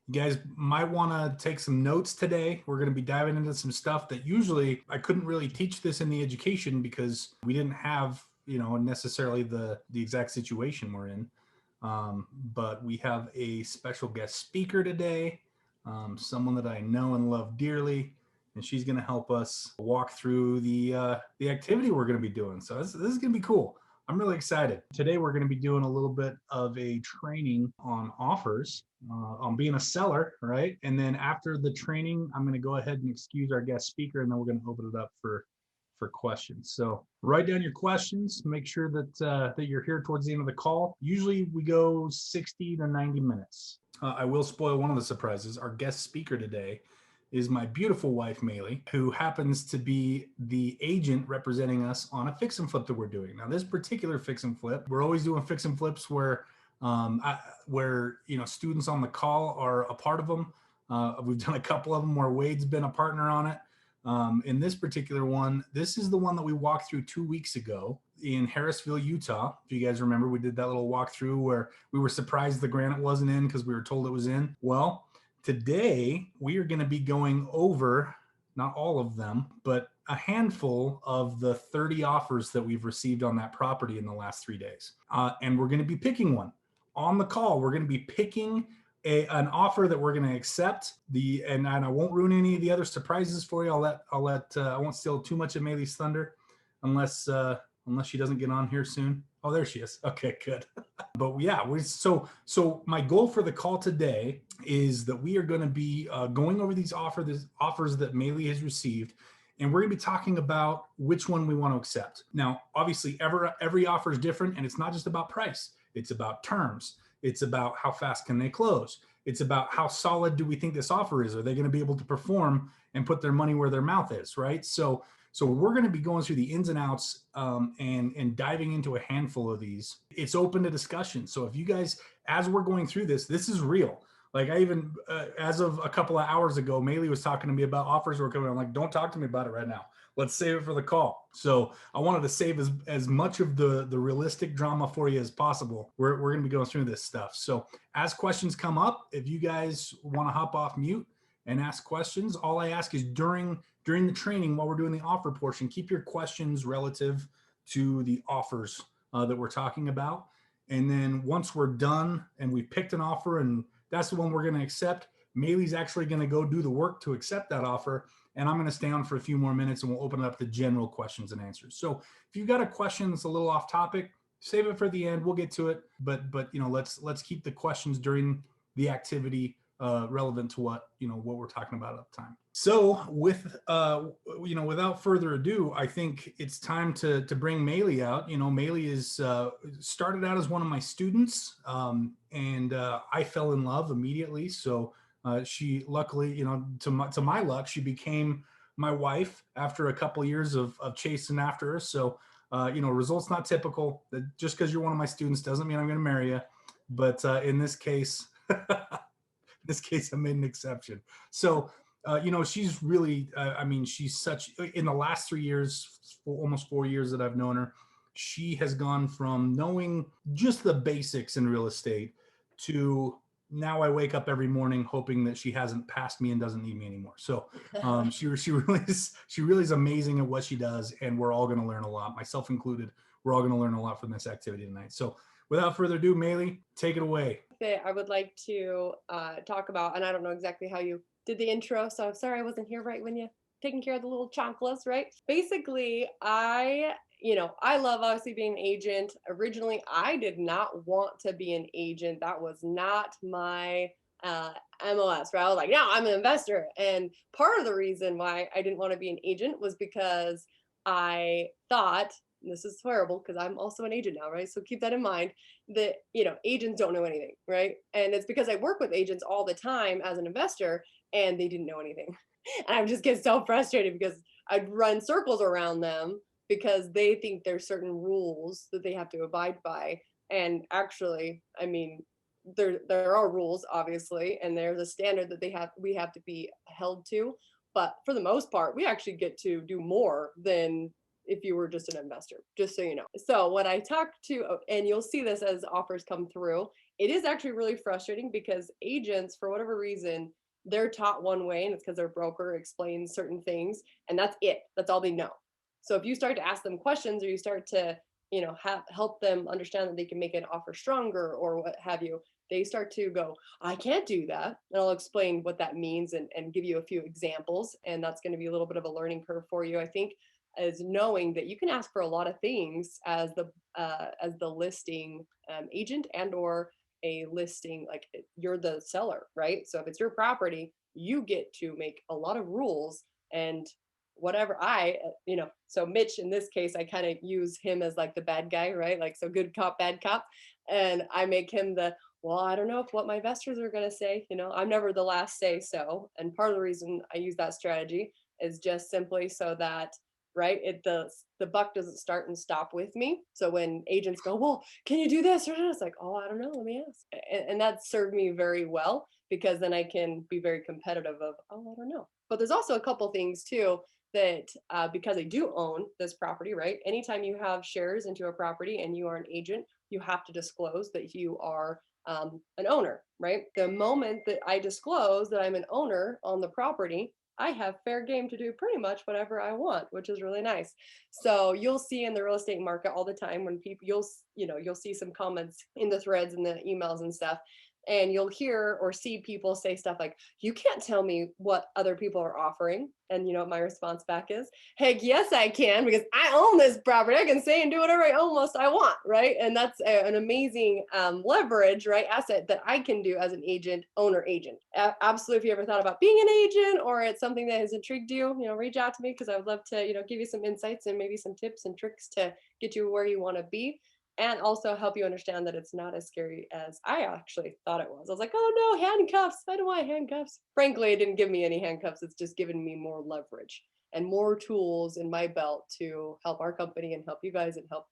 You guys might want to take some notes today. We're going to be diving into some stuff that usually I couldn't really teach this in the education because we didn't have, necessarily the exact situation we're in. But we have a special guest speaker today, someone that I know and love dearly, and she's going to help us walk through the activity we're going to be doing. So this is going to be cool. I'm really excited. Today we're going to be doing a little bit of a training on offers, on being a seller, right? And then after the training, I'm going to go ahead and excuse our guest speaker, and then we're going to open it up for questions. So write down your questions. Make sure that you're here towards the end of the call. Usually we go 60 to 90 minutes. I will spoil one of the surprises. Our guest speaker today is my beautiful wife, Maeli, who happens to be the agent representing us on a fix and flip that we're doing. Now, this particular fix and flip, we're always doing fix and flips where students on the call are a part of them. We've done a couple of them where Wade's been a partner on it. In this particular one, this is the one that we walked through 2 weeks ago in Harrisville, Utah. If you guys remember, we did that little walkthrough where we were surprised the granite wasn't in because we were told it was in. Well, today we are going to be going over, not all of them, but a handful of the 30 offers that we've received on that property in the last 3 days. And we're going to be picking one. On the call, we're going to be picking an offer that we're going to accept. And I won't ruin any of the other surprises for you. I won't steal too much of Maeli's thunder unless she doesn't get on here soon. Oh, there she is. Okay, good. But yeah, so my goal for the call today is that we are going to be going over these offers that Maeli has received, and we're going to be talking about which one we want to accept. Now, obviously, every offer is different, and it's not just about price. It's about terms. It's about how fast can they close. It's about how solid do we think this offer is. Are they going to be able to perform and put their money where their mouth is, right? So we're going to be going through the ins and outs and diving into a handful of these. It's open to discussion. So if you guys, as we're going through this is real. Like I even, as of a couple of hours ago, Maeli was talking to me about offers were coming. I'm like, don't talk to me about it right now. Let's save it for the call. So I wanted to save as much of the realistic drama for you as possible. We're going to be going through this stuff. So as questions come up, if you guys want to hop off mute and ask questions, all I ask is during the training, while we're doing the offer portion, keep your questions relative to the offers that we're talking about. And then once we're done and we picked an offer and that's the one we're going to accept, Maeli's actually going to go do the work to accept that offer. And I'm going to stay on for a few more minutes and we'll open it up to general questions and answers. So if you've got a question that's a little off topic, save it for the end. We'll get to it. But let's keep the questions during the activity relevant to what we're talking about at the time. So without further ado, I think it's time to bring Maeli out. Maeli is started out as one of my students, and I fell in love immediately. So she luckily, to my luck, she became my wife after a couple of years of chasing after her. So results not typical. Just because you're one of my students doesn't mean I'm going to marry you. But in this case, I made an exception. So, she's really, she's such, in the last 3 years, almost 4 years that I've known her, she has gone from knowing just the basics in real estate to now I wake up every morning hoping that she hasn't passed me and doesn't need me anymore. So she really is amazing at what she does. And we're all going to learn a lot, myself included. We're all going to learn a lot from this activity tonight. So without further ado, Maeli, take it away. I would like to talk about, and I don't know exactly how you did the intro, so I'm sorry I wasn't here right when you taking care of the little chonkless, right? Basically, I love obviously being an agent. Originally, I did not want to be an agent. That was not my MOS, right? I was like, no, I'm an investor. And part of the reason why I didn't want to be an agent was because I thought, and this is terrible because I'm also an agent now, right? So keep that in mind that, agents don't know anything, right? And it's because I work with agents all the time as an investor and they didn't know anything. And I would just get so frustrated because I'd run circles around them because they think there's certain rules that they have to abide by. And actually, there are rules, obviously, and there's a standard that we have to be held to. But for the most part, we actually get to do more than if you were just an investor, just so you know. So what I talk to, and you'll see this as offers come through, it is actually really frustrating because agents, for whatever reason, they're taught one way, and it's because their broker explains certain things, and that's it. That's all they know. So if you start to ask them questions, or you start to, help them understand that they can make an offer stronger or what have you, they start to go, I can't do that. And I'll explain what that means, and give you a few examples. And that's going to be a little bit of a learning curve for you, I think, is knowing that you can ask for a lot of things as the listing agent, and or a listing, like you're the seller, right? So if it's your property, you get to make a lot of rules, and whatever so Mitch, in this case, I kind of use him as like the bad guy, right? Like, so good cop, bad cop. And I make him the, well, I don't know if what my investors are going to say, I'm never the last say so. And part of the reason I use that strategy is just simply so that, right, the buck doesn't start and stop with me. So when agents go, well, can you do this? It's like, oh, I don't know, let me ask. And that served me very well, because then I can be very competitive of, oh, I don't know. But there's also a couple things too that, because I do own this property, right? Anytime you have shares into a property and you are an agent, you have to disclose that you are an owner, right? The moment that I disclose that I'm an owner on the property, I have fair game to do pretty much whatever I want, which is really nice. So you'll see in the real estate market all the time when people, you'll see some comments in the threads and the emails and stuff, and you'll hear or see people say stuff like, you can't tell me what other people are offering. And you know what my response back is? Heck yes, I can, because I own this property. I can say and do whatever I almost I want, right? And that's an amazing leverage, right? Asset that I can do as an agent, owner agent. Absolutely. If you ever thought about being an agent, or it's something that has intrigued you, reach out to me, because I would love to, give you some insights and maybe some tips and tricks to get you where you want to be, and also help you understand that it's not as scary as I actually thought it was. I was like, oh no, handcuffs. I don't want handcuffs. Frankly, it didn't give me any handcuffs. It's just given me more leverage and more tools in my belt to help our company and help you guys and help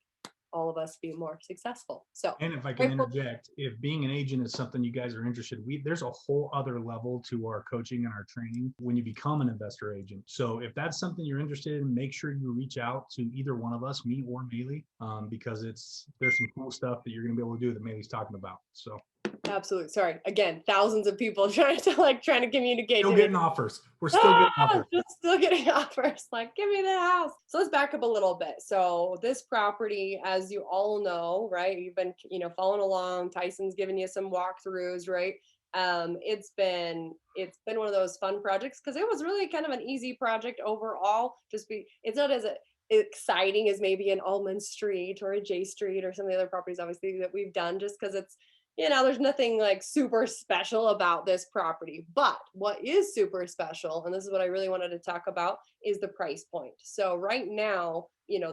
all of us be more successful. So, And if I can grateful. interject, if being an agent is something you guys are interested, there's a whole other level to our coaching and our training when you become an investor agent. So if that's something you're interested in, make sure you reach out to either one of us, me or Maeli, because there's some cool stuff that you're going to be able to do that Maeli's talking about. So Absolutely. Sorry. Again, thousands of people trying to communicate still to me. getting offers. We're still getting offers. Just still getting offers. Like, give me the house. So let's back up a little bit. So this property, as you all know, right? You've been, following along. Tyson's given you some walkthroughs, right? It's been one of those fun projects, because it was really kind of an easy project overall. It's not as exciting as maybe an Almond Street or a J Street or some of the other properties, obviously, that we've done, just because there's nothing like super special about this property. But what is super special, and this is what I really wanted to talk about, is the price point. So right now,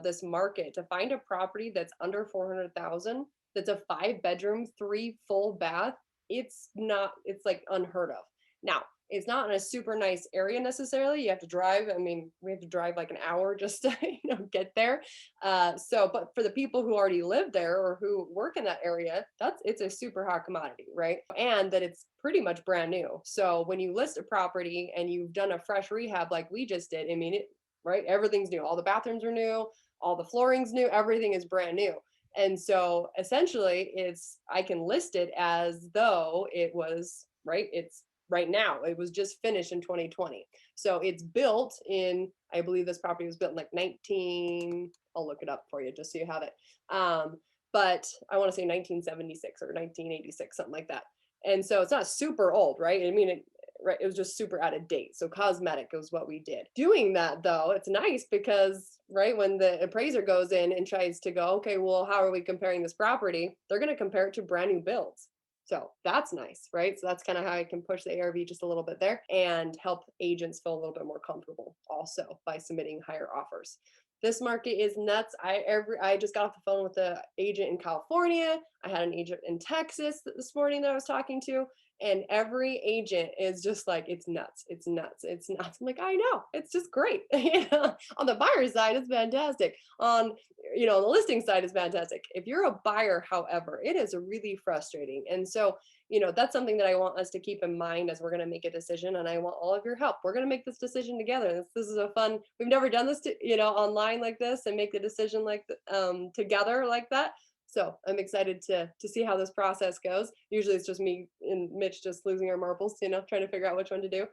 this market, to find a property that's under 400,000, that's a 5 bedroom, 3 full bath, it's like unheard of. Now, it's not in a super nice area necessarily. You have to drive. I mean, we have to drive like an hour just to, get there. But for the people who already live there or who work in that area, it's a super hot commodity, right? And that it's pretty much brand new. So when you list a property and you've done a fresh rehab like we just did, I mean, right? Everything's new. All the bathrooms are new. All the flooring's new. Everything is brand new. And so essentially I can list it as though it was, right? It's right now. It was just finished in 2020. So it's built in, I believe this property was built in like I'll look it up for you just so you have it. But I want to say 1976 or 1986, something like that. And so it's not super old, right? I mean, right, it was just super out of date. So cosmetic was what we did. Doing that though, it's nice because, right, when the appraiser goes in and tries to go, okay, well, how are we comparing this property? They're going to compare it to brand new builds. So that's nice, right? So that's kind of how I can push the ARV just a little bit there and help agents feel a little bit more comfortable also by submitting higher offers. This market is nuts. I just got off the phone with an agent in California. I had an agent in Texas this morning that I was talking to, and every agent is just like, it's nuts, it's nuts, it's nuts. I'm like, I know, it's just great. On the buyer side, it's fantastic. On the listing side is fantastic. If you're a buyer, however, it is really frustrating. And so, that's something that I want us to keep in mind as we're going to make a decision. And I want all of your help. We're going to make this decision together. This is a fun, we've never done this online like this and make the decision together like that. So I'm excited to see how this process goes. Usually it's just me and Mitch just losing our marbles, trying to figure out which one to do.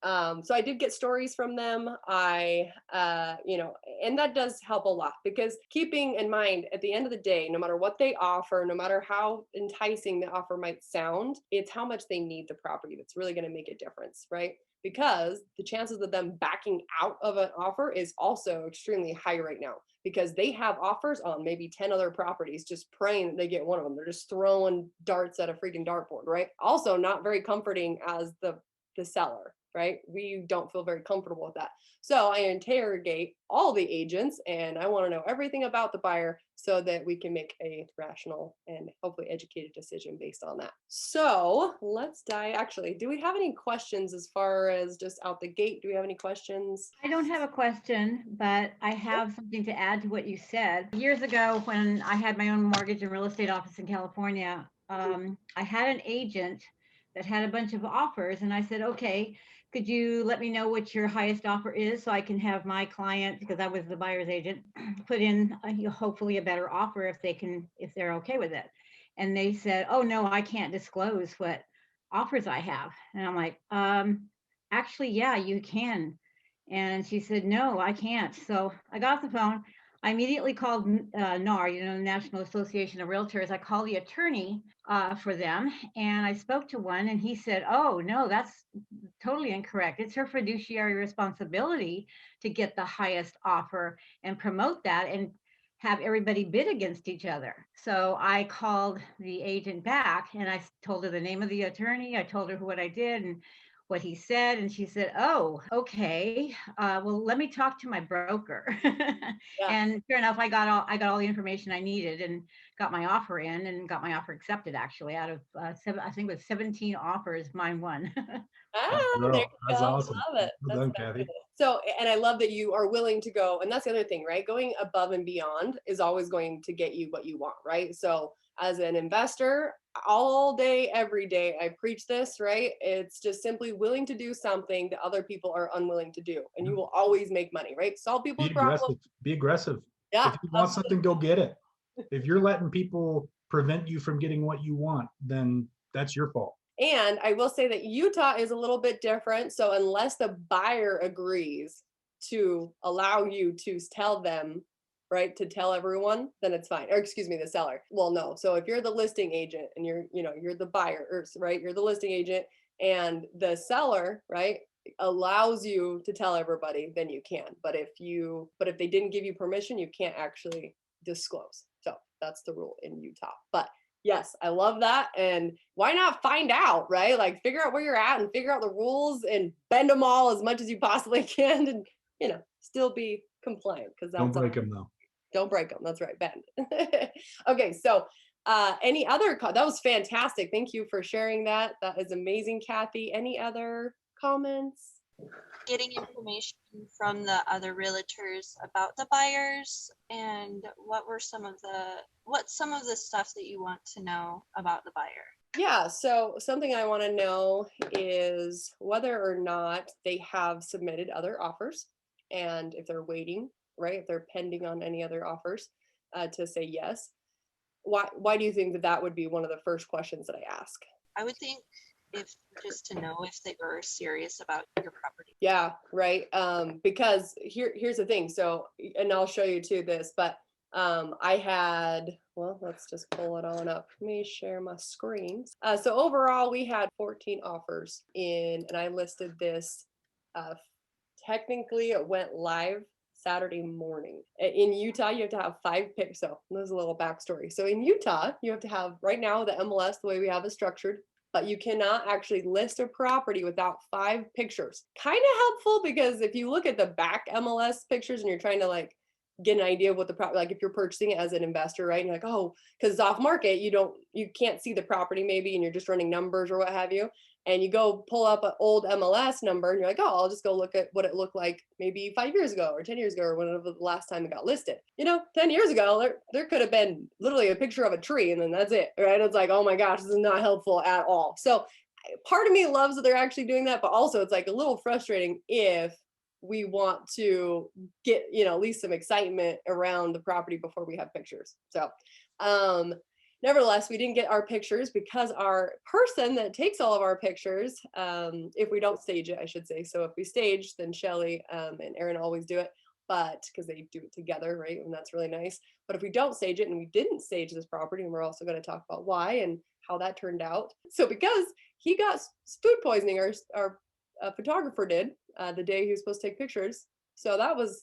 So I did get stories from them. And that does help a lot, because keeping in mind at the end of the day, no matter what they offer, no matter how enticing the offer might sound, it's how much they need the property that's really going to make a difference, right? Because the chances of them backing out of an offer is also extremely high right now, because they have offers on maybe 10 other properties, just praying that they get one of them. They're just throwing darts at a freaking dartboard, right? Also not very comforting as the seller, right? We don't feel very comfortable with that. So I interrogate all the agents and I want to know everything about the buyer so that we can make a rational and hopefully educated decision based on that. So let's dive. Actually, do we have any questions as far as just out the gate? Do we have any questions? I don't have a question, but I have something to add to what you said. Years ago, when I had my own mortgage and real estate office in California, I had an agent that had a bunch of offers, and I said, okay, could you let me know what your highest offer is so I can have my client, because I was the buyer's agent, put in hopefully a better offer if they're okay with it. And they said, oh no, I can't disclose what offers I have. And I'm like, actually, yeah, you can. And she said, no, I can't. So I got off the phone. I immediately called NAR, the National Association of Realtors. I called the attorney for them, and I spoke to one, and he said, oh, no, that's totally incorrect. It's her fiduciary responsibility to get the highest offer and promote that and have everybody bid against each other. So I called the agent back, and I told her the name of the attorney. I told her what I did and what he said, and she said, oh, okay, well, let me talk to my broker. Yeah. And sure enough, I got all the information I needed and got my offer in and got my offer accepted. Actually, out of I think it was 17 offers, mine won. There you That's go. awesome. Love it. Well That's done, Kathy. so, and I love that you are willing to go. And that's the other thing, right? Going above and beyond is always going to get you what you want, right? So, as an investor, all day, every day, I preach this, right? It's just simply willing to do something that other people are unwilling to do, and you will always make money, right? Solve Be people's aggressive. problems. Be aggressive. Yeah. If you want something, go get it. If you're letting people prevent you from getting what you want, then that's your fault. And I will say that Utah is a little bit different. So unless the buyer agrees to allow you to tell them, right, to tell everyone, then it's fine. Or excuse me, the seller. Well, no. So if you're the listing agent and you're the buyer, right, you're the listing agent, and the seller, right, allows you to tell everybody, then you can. But if they didn't give you permission, you can't actually disclose. So that's the rule in Utah. But yes, I love that. And why not find out, right? Like figure out where you're at and figure out the rules and bend them all as much as you possibly can, and still be compliant, because that's Don't break them though. Don't break them. That's right, bend. Okay, so any other that was fantastic. Thank you for sharing that. That is amazing, Kathy. Any other comments? Getting information from the other realtors about the buyers, and what's some of the stuff that you want to know about the buyer? Yeah, so something I want to know is whether or not they have submitted other offers, and if they're waiting, right, if they're pending on any other offers to say yes. Why do you think that would be one of the first questions that I ask? I would think just to know if they were serious about your property. Yeah, right. Because here's the thing. So, and I'll show you too this, but I had, well, let's just pull it on up. Let me share my screen. So overall, we had 14 offers in, and I listed this. Technically, it went live Saturday morning. In Utah, you have to have 5 picks. So there's a little backstory. So in Utah, you have to have, right now, the MLS, the way we have it structured, but you cannot actually list a property without 5 pictures. Kind of helpful, because if you look at the back MLS pictures and you're trying to like get an idea of what the property, like if you're purchasing it as an investor, right? And you're like, oh, because it's off market, you can't see the property maybe, and you're just running numbers or what have you. And you go pull up an old MLS number and you're like, oh, I'll just go look at what it looked like maybe 5 years ago or 10 years ago or whenever the last time it got listed. 10 years ago, there could have been literally a picture of a tree and then that's it, right? It's like, oh my gosh, this is not helpful at all. So part of me loves that they're actually doing that, but also it's like a little frustrating if we want to get, at least some excitement around the property before we have pictures. So Nevertheless, we didn't get our pictures because our person that takes all of our pictures, if we don't stage it, I should say. So if we stage, then Shelly and Aaron always do it, but because they do it together, right? And that's really nice. But if we don't stage it, and we didn't stage this property, and we're also going to talk about why and how that turned out. So because he got food poisoning, our photographer did the day he was supposed to take pictures. So that was,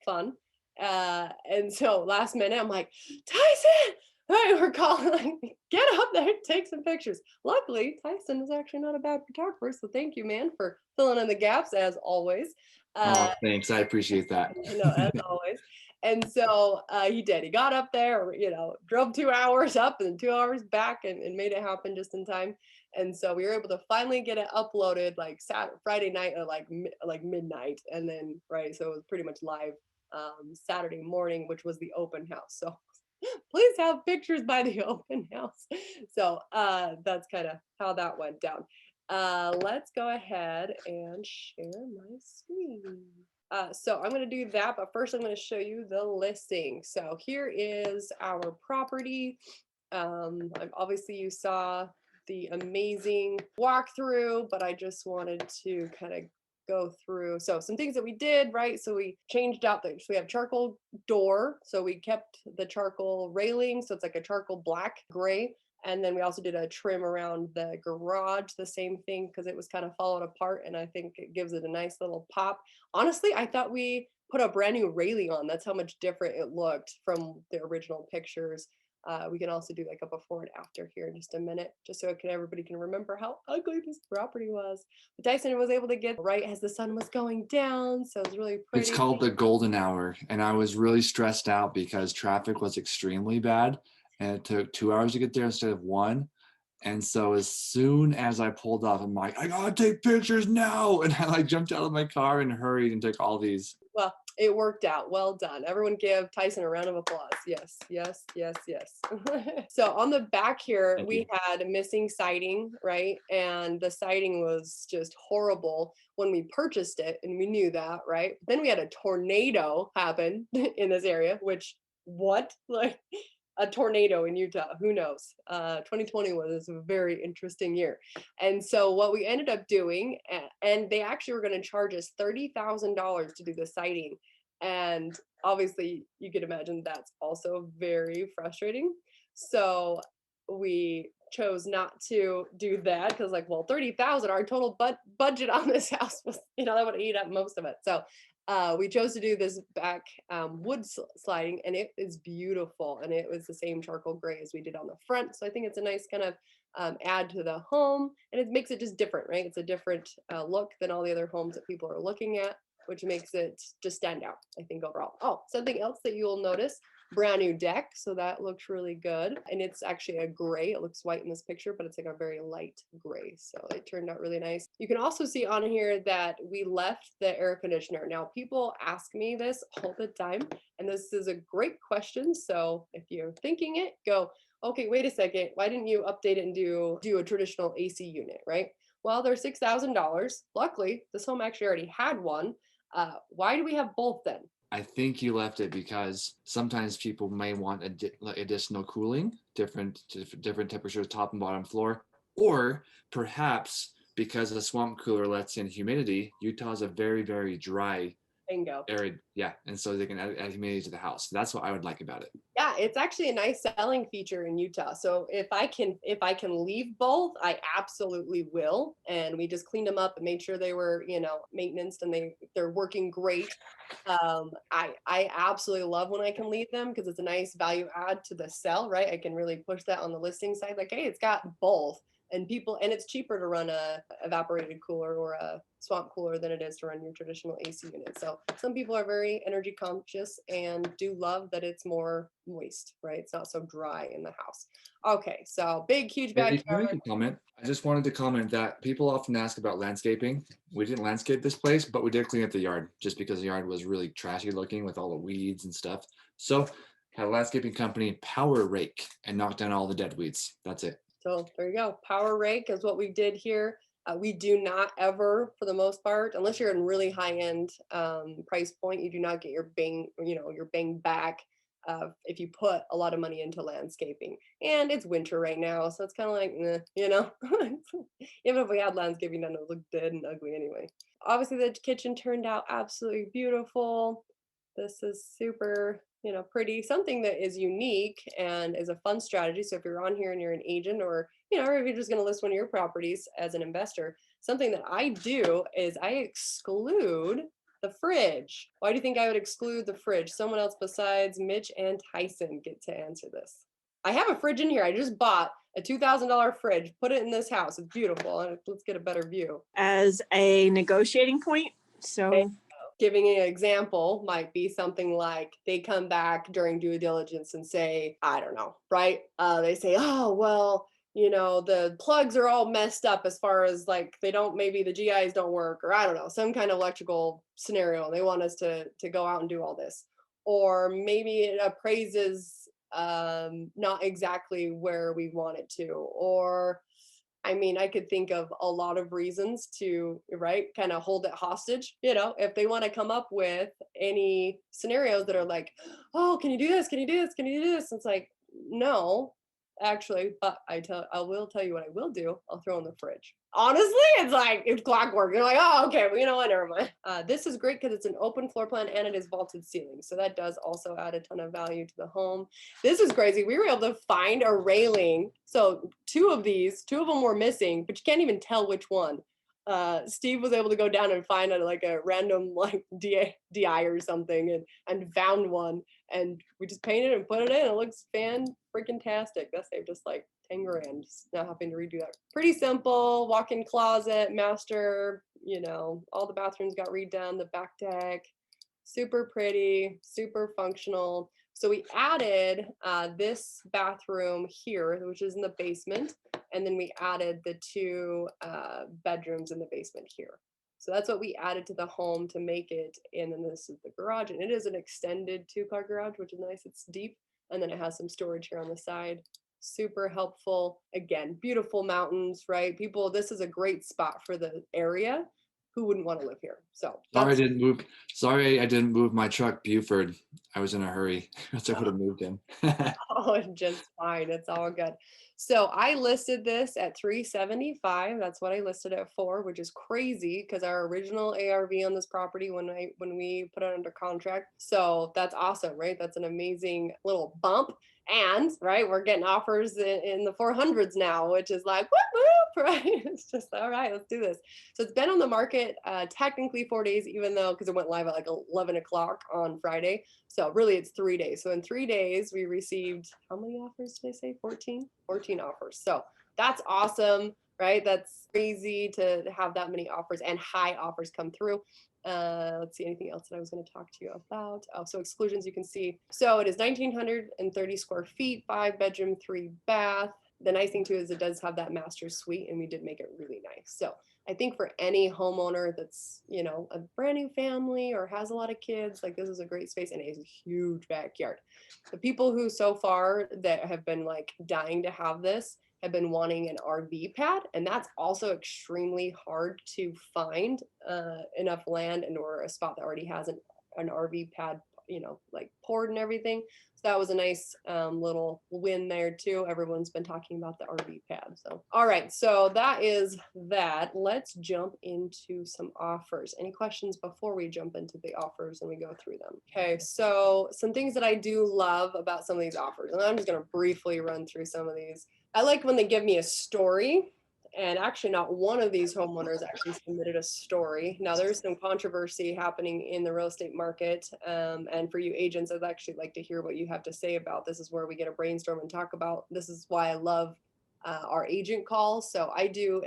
fun. And so last minute, I'm like, Tyson, hey, we're calling, like, get up there, take some pictures. Luckily, Tyson is actually not a bad photographer. So thank you, man, for filling in the gaps as always. Oh, thanks. I appreciate that. As always. And so he did. He got up there, drove 2 hours up and 2 hours back and made it happen just in time. And so we were able to finally get it uploaded like Friday night at like midnight. And then, right, so it was pretty much live Saturday morning, which was the open house. So please have pictures by the open house. So that's kind of how that went down. Let's go ahead and share my screen. So I'm going to do that, but first I'm going to show you the listing. So here is our property. Obviously you saw the amazing walkthrough, but I just wanted to kind of go through. So some things that we did, right? So we changed out so we have charcoal door. So we kept the charcoal railing. So it's like a charcoal black gray. And then we also did a trim around the garage, the same thing, because it was kind of falling apart. And I think it gives it a nice little pop. Honestly, I thought we put a brand new railing on. That's how much different it looked from the original pictures. We can also do like a before and after here in just a minute, just so everybody can remember how ugly this property was. But Tyson was able to get right as the sun was going down. So it was really pretty. It's called the golden hour. And I was really stressed out because traffic was extremely bad. And it took 2 hours to get there instead of 1. And so as soon as I pulled off, I'm like, I gotta take pictures now. And I jumped out of my car and hurried and took all these. Well, it worked out. Well done. Everyone give Tyson a round of applause. Yes, yes, yes, yes. So on the back here, we had missing siding, right? And the siding was just horrible when we purchased it, and we knew that, right? Then we had a tornado happen in this area, which what? Like a tornado in Utah, who knows? 2020 was a very interesting year. And so what we ended up doing, and they actually were going to charge us $30,000 to do the siding. And obviously you could imagine that's also very frustrating. So we chose not to do that because well, 30,000, our total budget on this house was, that would eat up most of it. So we chose to do this back wood sliding, and it is beautiful. And it was the same charcoal gray as we did on the front. So I think it's a nice kind of add to the home, and it makes it just different, right? It's a different look than all the other homes that people are looking at, which makes it just stand out, I think, overall. Oh, something else that you'll notice, brand new deck. So that looks really good. And it's actually a gray. It looks white in this picture, but it's like a very light gray. So it turned out really nice. You can also see on here that we left the air conditioner. Now, people ask me this all the time, and this is a great question. So if you're thinking it, go, okay, wait a second. Why didn't you update it and do a traditional AC unit, right? Well, they're $6,000. Luckily, this home actually already had one. Why do we have both then? I think you left it because sometimes people may want additional cooling, different temperatures, top and bottom floor, or perhaps because the swamp cooler lets in humidity. Utah is a very, very dry, Bingo. arid, yeah, and so they can add humidity to the house. That's what I would like about it. Yeah, it's actually a nice selling feature in Utah. So if I can leave both, I absolutely will. And we just cleaned them up and made sure they were, maintenance, and they're working great. I absolutely love when I can leave them because it's a nice value add to the sell, right? I can really push that on the listing side. Like, hey, it's got both. And it's cheaper to run a evaporated cooler or a swamp cooler than it is to run your traditional AC unit. So some people are very energy conscious and do love that it's more moist, right? It's not so dry in the house. Okay, so big, huge backyard. Can I make a comment? I just wanted to comment that people often ask about landscaping. We didn't landscape this place, but we did clean up the yard just because the yard was really trashy looking with all the weeds and stuff. So had a landscaping company power rake and knock down all the dead weeds. That's it. So there you go. Power rake is what we did here. We do not ever, for the most part, unless you're in really high end price point, you do not get your bang back if you put a lot of money into landscaping. And it's winter right now, so it's kind of like, you know, even if we had landscaping done, it would look dead and ugly anyway. Obviously, the kitchen turned out absolutely beautiful. This is super, you know, pretty, something that is unique and is a fun strategy. So if you're on here and you're an agent, or, you know, or if you're just going to list one of your properties as an investor, something that I do is I exclude the fridge. Why do you think I would exclude the fridge? Someone else besides Mitch and Tyson get to answer this. I have a fridge in here. I just bought a $2,000 fridge, put it in this house. It's beautiful. Let's get a better view. As a negotiating point. So giving an example might be something like they come back during due diligence and say, I don't know, right? They say, oh, well, you know, the plugs are all messed up as far as like, they don't, maybe the GIs don't work, or I don't know, some kind of electrical scenario. They want us to go out and do all this. Or maybe it appraises not exactly where we want it to, or I mean, I could think of a lot of reasons to, right, kind of hold it hostage. You know, if they want to come up with any scenarios that are like, oh, can you do this? Can you do this? Can you do this? It's like, no, actually, but I will tell you what I will do. I'll throw in the fridge. Honestly, it's like, it's clockwork. You're like, oh, okay, well, you know what, never mind. This is great because it's an open floor plan and it is vaulted ceiling. So that does also add a ton of value to the home. This is crazy. We were able to find a railing. So two of them were missing, but you can't even tell which one. Steve was able to go down and find like a random like DI or something and found one. And we just painted and put it in. It looks fan-freaking-tastic. That saved us like 10 grand, just not having to redo that. Pretty simple, walk-in closet, master, you know, all the bathrooms got redone, the back deck, super pretty, super functional. So we added this bathroom here, which is in the basement, and then we added the two bedrooms in the basement here. So that's what we added to the home to make it. And then this is the garage, and it is an extended 2-car garage, which is nice. It's deep, and then it has some storage here on the side. Super helpful. Again, beautiful mountains, right? People, this is a great spot for the area. Who wouldn't want to live here? So Sorry I didn't move my truck, Buford. I was in a hurry. I would have moved him. Oh, just fine. It's all good. So I listed this at 375. That's what I listed it for, which is crazy because our original ARV on this property when we put it under contract. So that's awesome, right? That's an amazing little bump. And right, we're getting offers in the 400s now, which is like whoop whoop, right? It's just all right. Let's do this. So it's been on the market technically 4 days, even though because it went live at like 11 o'clock on Friday. So really it's 3 days. So in 3 days, we received, how many offers did I say? 14 offers. So that's awesome, right? That's crazy to have that many offers and high offers come through. Let's see, anything else that I was going to talk to you about. Oh, so exclusions you can see. So it is 1,930 square feet, 5 bedroom, 3 bath. The nice thing too is it does have that master suite, and we did make it really nice. So I think for any homeowner that's, you know, a brand new family or has a lot of kids, like this is a great space, and it is a huge backyard. The people who so far that have been like dying to have this have been wanting an RV pad, and that's also extremely hard to find enough land and or a spot that already has an RV pad, you know, like poured and everything. So that was a nice little win there too. Everyone's been talking about the RV pad. So, all right, so that is that. Let's jump into some offers. Any questions before we jump into the offers and we go through them? Okay, so some things that I do love about some of these offers, and I'm just gonna briefly run through some of these. I like when they give me a story, and actually not one of these homeowners actually submitted a story. Now there's some controversy happening in the real estate market. And for you agents, I'd actually like to hear what you have to say about this. Is where we get a brainstorm and talk about, this is why I love our agent calls. So I do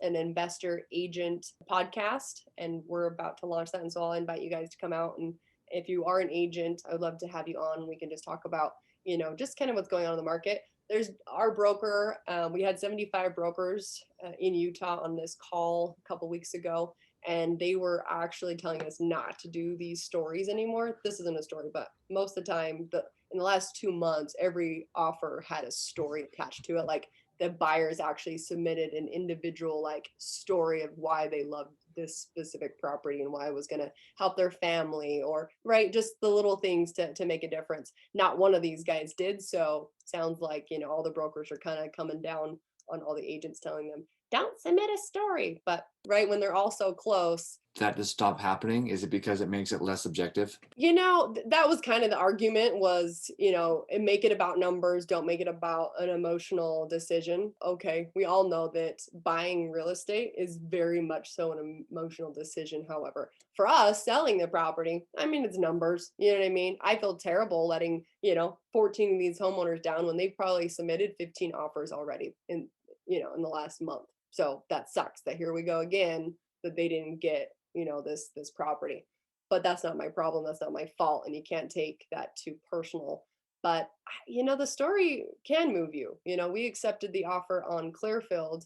an investor agent podcast, and we're about to launch that. And so I'll invite you guys to come out. And if you are an agent, I would love to have you on. We can just talk about, you know, just kind of what's going on in the market. There's our broker. We had 75 brokers in Utah on this call a couple weeks ago, and they were actually telling us not to do these stories anymore. This isn't a story, but most of the time, in the last 2 months, every offer had a story attached to it. Like the buyers actually submitted an individual like story of why they loved this specific property and why it was going to help their family, or right, just the little things to make a difference. Not one of these guys did. So sounds like, you know, all the brokers are kind of coming down on all the agents telling them, don't submit a story. But right when they're all so close, That just stop happening? Is it because it makes it less objective? you know, that was kind of the argument was, you know, and make it about numbers, don't make it about an emotional decision. Okay, we all know that buying real estate is very much so an emotional decision. However, for us selling the property, I mean, it's numbers. You know what I mean? I feel terrible letting, you know, 14 of these homeowners down when they've probably submitted 15 offers already in, you know, in the last month. So that sucks that here we go again, that they didn't get, you know, this property. But that's not my problem, that's not my fault, and you can't take that too personal. But you know, the story can move you. You know, we accepted the offer on Clearfield,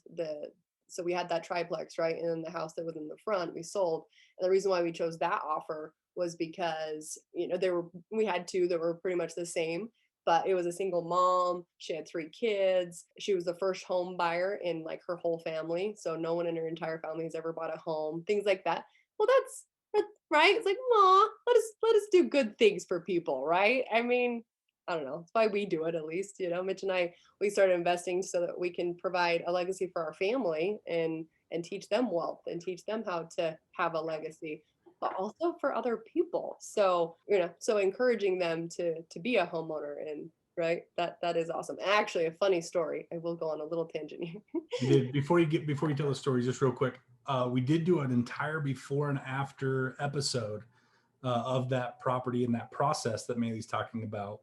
so we had that triplex, right, and then the house that was in the front we sold. And the reason why we chose that offer was because, you know, we had two that were pretty much the same, but it was a single mom. She had 3 kids. She was the first home buyer in like her whole family, so no one in her entire family has ever bought a home, things like that. Well, that's right. It's like, aw, let us do good things for people, right? I mean, I don't know. That's why we do it, at least. You know, Mitch and I, we started investing so that we can provide a legacy for our family and teach them wealth and teach them how to have a legacy, but also for other people. So, you know, so encouraging them to be a homeowner, and right, that is awesome. Actually, a funny story. I will go on a little tangent here. You did before you tell the story, just real quick. We did do an entire before and after episode of that property and that process that Maeli's talking about.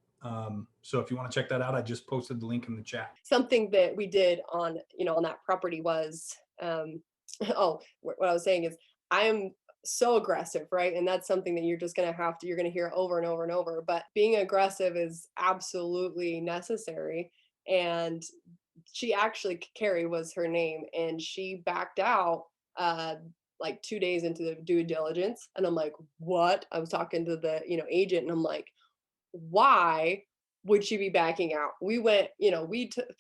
So if you want to check that out, I just posted the link in the chat. Something that we did on, you know, on that property was, oh, what I was saying is I am so aggressive, right? And that's something that you're just going to you're going to hear over and over and over. But being aggressive is absolutely necessary. And she actually, Carrie was her name, and she backed out like 2 days into the due diligence. And I'm like, what? I was talking to the, you know, agent, and I'm like, why would she be backing out? We went, you know,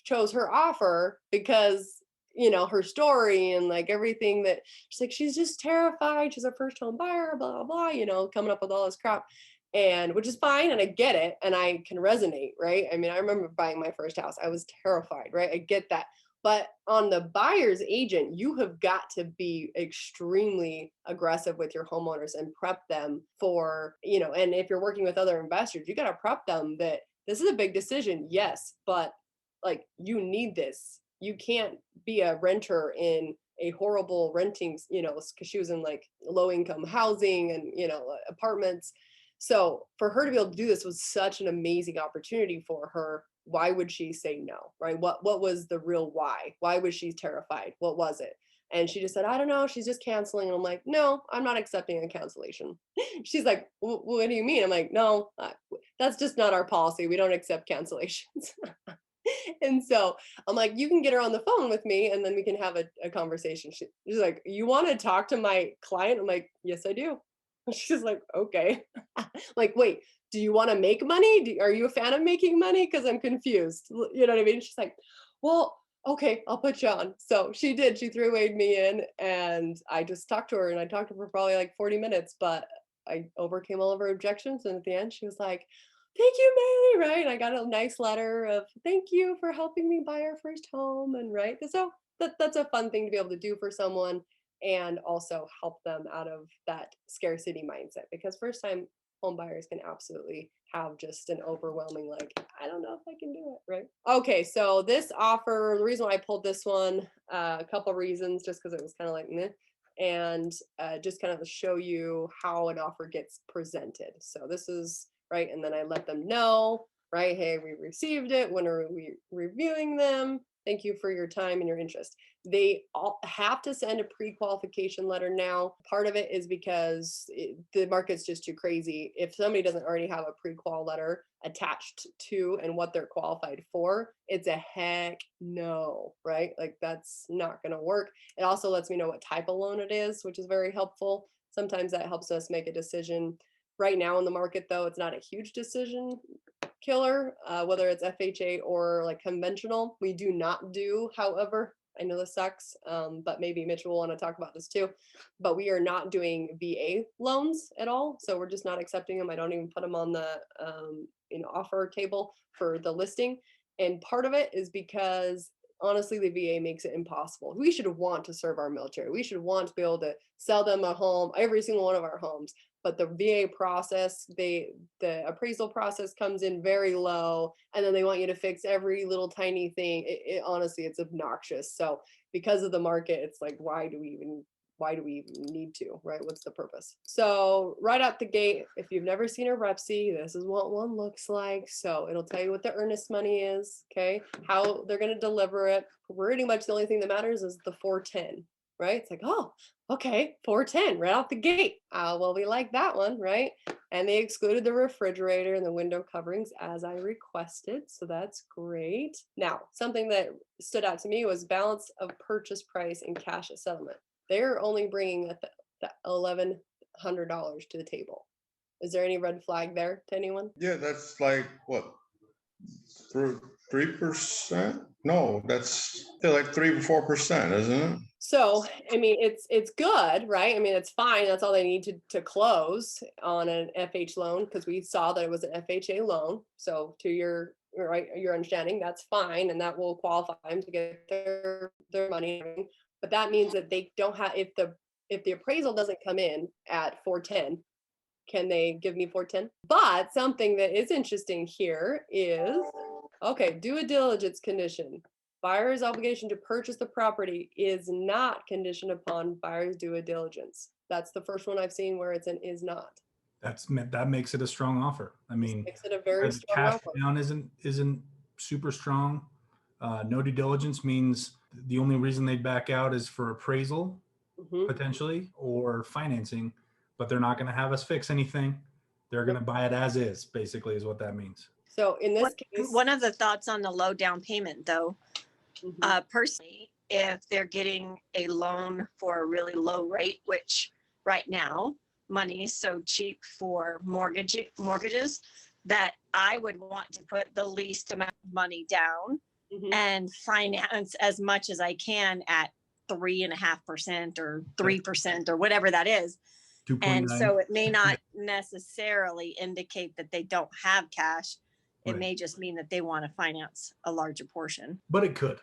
chose her offer because, you know, her story and like everything that she's like, she's just terrified. She's a first home buyer, blah, blah, blah, you know, coming up with all this crap. And which is fine. And I get it. And I can resonate, right? I mean, I remember buying my first house. I was terrified, right? I get that. But on the buyer's agent, you have got to be extremely aggressive with your homeowners and prep them for, you know, and if you're working with other investors, you got to prep them that this is a big decision. Yes, but like you need this. You can't be a renter in a horrible renting, you know, because she was in like low income housing and, you know, apartments. So for her to be able to do this was such an amazing opportunity for her. Why would she say no, right? What was the real why? Why was she terrified? What was it? And she just said, I don't know, she's just canceling. And I'm like, no, I'm not accepting a cancellation. She's like, what do you mean? I'm like, no, that's just not our policy. We don't accept cancellations. And so I'm like, you can get her on the phone with me and then we can have a conversation. She's like, you want to talk to my client? I'm like, yes, I do. She's like, okay. Like, wait, do you want to make money? Are you a fan of making money? Because I'm confused. You know what I mean? She's like, well, okay, I'll put you on. So she did. She three-wayed me in, and I just talked to her, and I talked to her for probably like 40 minutes, but I overcame all of her objections. And at the end, she was like, thank you, Maeli, right? And I got a nice letter of thank you for helping me buy our first home. And right. So that's a fun thing to be able to do for someone and also help them out of that scarcity mindset, because first time home buyers can absolutely have just an overwhelming, like, I don't know if I can do it, right? Okay, so this offer, the reason why I pulled this one, a couple reasons, just because it was kind of like meh, and just kind of show you how an offer gets presented. So this is right, and then I let them know, right, hey, we received it, when are we reviewing them? Thank you for your time and your interest. They all have to send a pre-qualification letter now. Part of it is because the market's just too crazy. If somebody doesn't already have a pre-qual letter attached to and what they're qualified for, it's a heck no, right? Like that's not going to work. It also lets me know what type of loan it is, which is very helpful. Sometimes that helps us make a decision. Right now in the market, though, it's not a huge decision killer, whether it's FHA or like conventional. We do not do, however, I know this sucks, but maybe Mitch will want to talk about this too. But we are not doing VA loans at all. So we're just not accepting them. I don't even put them on the offer table for the listing. And part of it is because honestly, the VA makes it impossible. We should want to serve our military. We should want to be able to sell them a home, every single one of our homes. But the VA process, the appraisal process comes in very low, and then they want you to fix every little tiny thing. Honestly, it's obnoxious. So because of the market, it's like, why do we even need to, right? What's the purpose? So right out the gate, if you've never seen a REPSI, this is what one looks like. So it'll tell you what the earnest money is, okay? How they're going to deliver it. Pretty much the only thing that matters is the 410, right? It's like, oh, okay, 410 right out the gate. Well, we like that one, right? And they excluded the refrigerator and the window coverings as I requested. So that's great. Now, something that stood out to me was balance of purchase price and cash at settlement. They're only bringing $1,100 to the table. Is there any red flag there to anyone? Yeah, that's like what, 3%? No, that's like 3-4%, isn't it? So, I mean, it's good, right? I mean, it's fine. That's all they need to close on an FH loan, because we saw that it was an FHA loan. So to your understanding, that's fine, and that will qualify them to get their money. But that means that they don't have, if the appraisal doesn't come in at 410, can they give me 410? But something that is interesting here is, okay, due diligence condition. Buyer's obligation to purchase the property is not conditioned upon buyer's due diligence. That's the first one I've seen where it's an is not. That makes it a strong offer. I mean, makes it a very strong cash offer. down isn't super strong. No due diligence means the only reason they back out is for appraisal, potentially, or financing, but they're not going to have us fix anything. They're going to buy it as is, basically, is what that means. So in this case, One of the thoughts on the low down payment, though, personally, if they're getting a loan for a really low rate, which right now money is so cheap for mortgages, that I would want to put the least amount of money down and finance as much as I can at 3.5% or 3% or whatever that is. 2.9. And so it may not necessarily indicate that they don't have cash. It Right. may just mean that they want to finance a larger portion. But it could.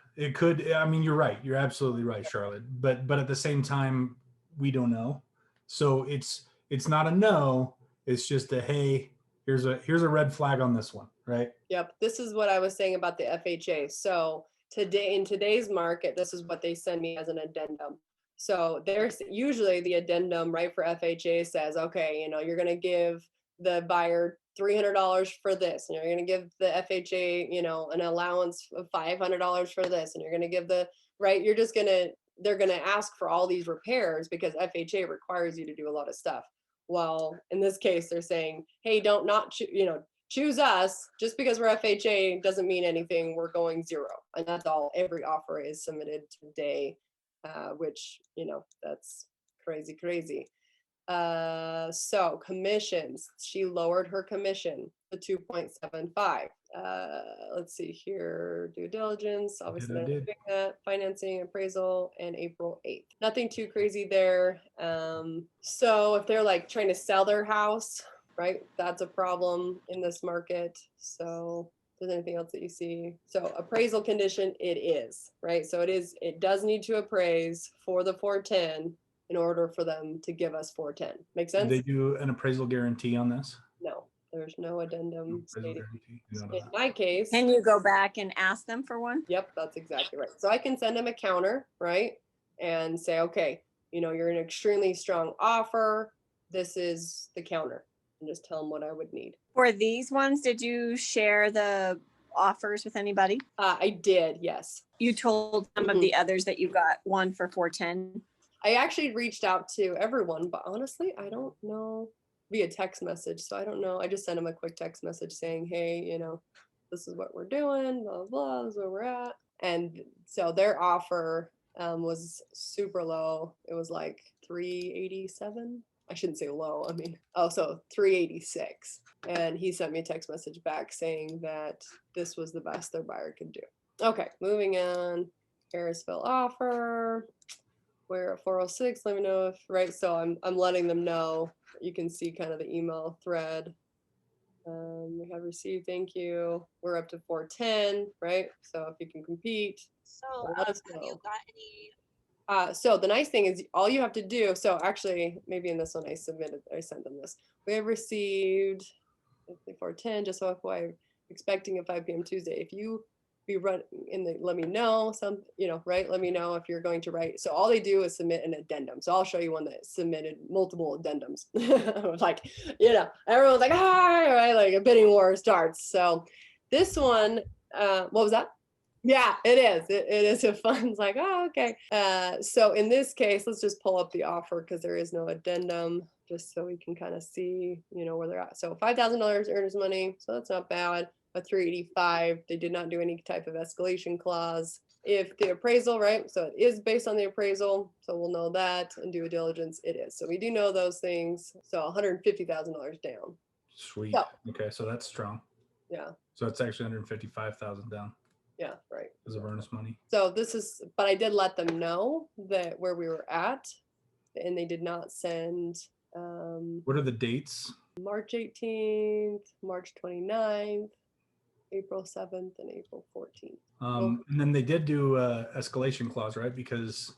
I mean, you're right. You're absolutely right, Charlotte. But at the same time, we don't know. So it's not a no. It's just a, hey, here's a red flag on this one, right? Yep. This is what I was saying about the FHA. So today, in today's market, this is what they send me as an addendum. So there's usually the addendum, right, for FHA says, okay, you're going to give the buyer $300 for this, and you're going to give the FHA, an allowance of $500 for this, and you're going to give they're going to ask for all these repairs because FHA requires you to do a lot of stuff. Well, in this case, they're saying, hey, choose us. Just because we're FHA doesn't mean anything. We're going zero. And that's all every offer is submitted today, which, that's crazy. So commissions, she lowered her commission to 2.75. Let's see here, due diligence, obviously not doing that, financing, appraisal, and April 8th. Nothing too crazy there. So if they're like trying to sell their house, right, that's a problem in this market. So if there's anything else that you see? So appraisal condition, it is, right? So it does need to appraise for the 410 in order for them to give us 410. Make sense? Did they do an appraisal guarantee on this? No, there's no addendum stating. No. In my case, Can you go back and ask them for one? yep, that's exactly right. So I can send them a counter, right? And say, okay, you're an extremely strong offer. This is the counter. And just tell them what I would need. For these ones, did you share the offers with anybody? I did, yes. You told some of the others that you got one for 410. I actually reached out to everyone, but honestly, I don't know, via text message. So I don't know. I just sent them a quick text message saying, hey, this is what we're doing, blah, blah, this is where we're at. And so their offer was super low. It was like 387. I shouldn't say low. I mean, so 386. And he sent me a text message back saying that this was the best their buyer could do. Okay, moving on. Harrisville offer. We're at 406. Let me know if right. So I'm letting them know. You can see kind of the email thread. We have received, thank you. We're up to 410, right? So if you can compete, So let us have know. you got any? So the nice thing is all you have to do, so actually maybe in this one I sent them this. We have received 410, just so FYI, expecting a 5 p.m. Tuesday. If you be run in the, let me know right? Let me know if you're going to write. So all they do is submit an addendum. So I'll show you one that submitted multiple addendums. Like, everyone's like, right? Like a bidding war starts. So this one, what was that? Yeah, it is. It is a fun. It's like, oh, okay. So in this case, let's just pull up the offer because there is no addendum, just so we can kind of see, where they're at. So $5,000 earnest money, so that's not bad. A 385. They did not do any type of escalation clause. If the appraisal, right? So it is based on the appraisal, so we'll know that, and due diligence, it is. So we do know those things. So $150,000 down. Sweet. So, okay, so that's strong. Yeah. So it's actually 155,000 down. Yeah, right. Because of earnest money. So but I did let them know that where we were at, and they did not send. What are the dates? March 18th, March 29th, April 7th, and April 14th. And then they did do escalation clause, right? Because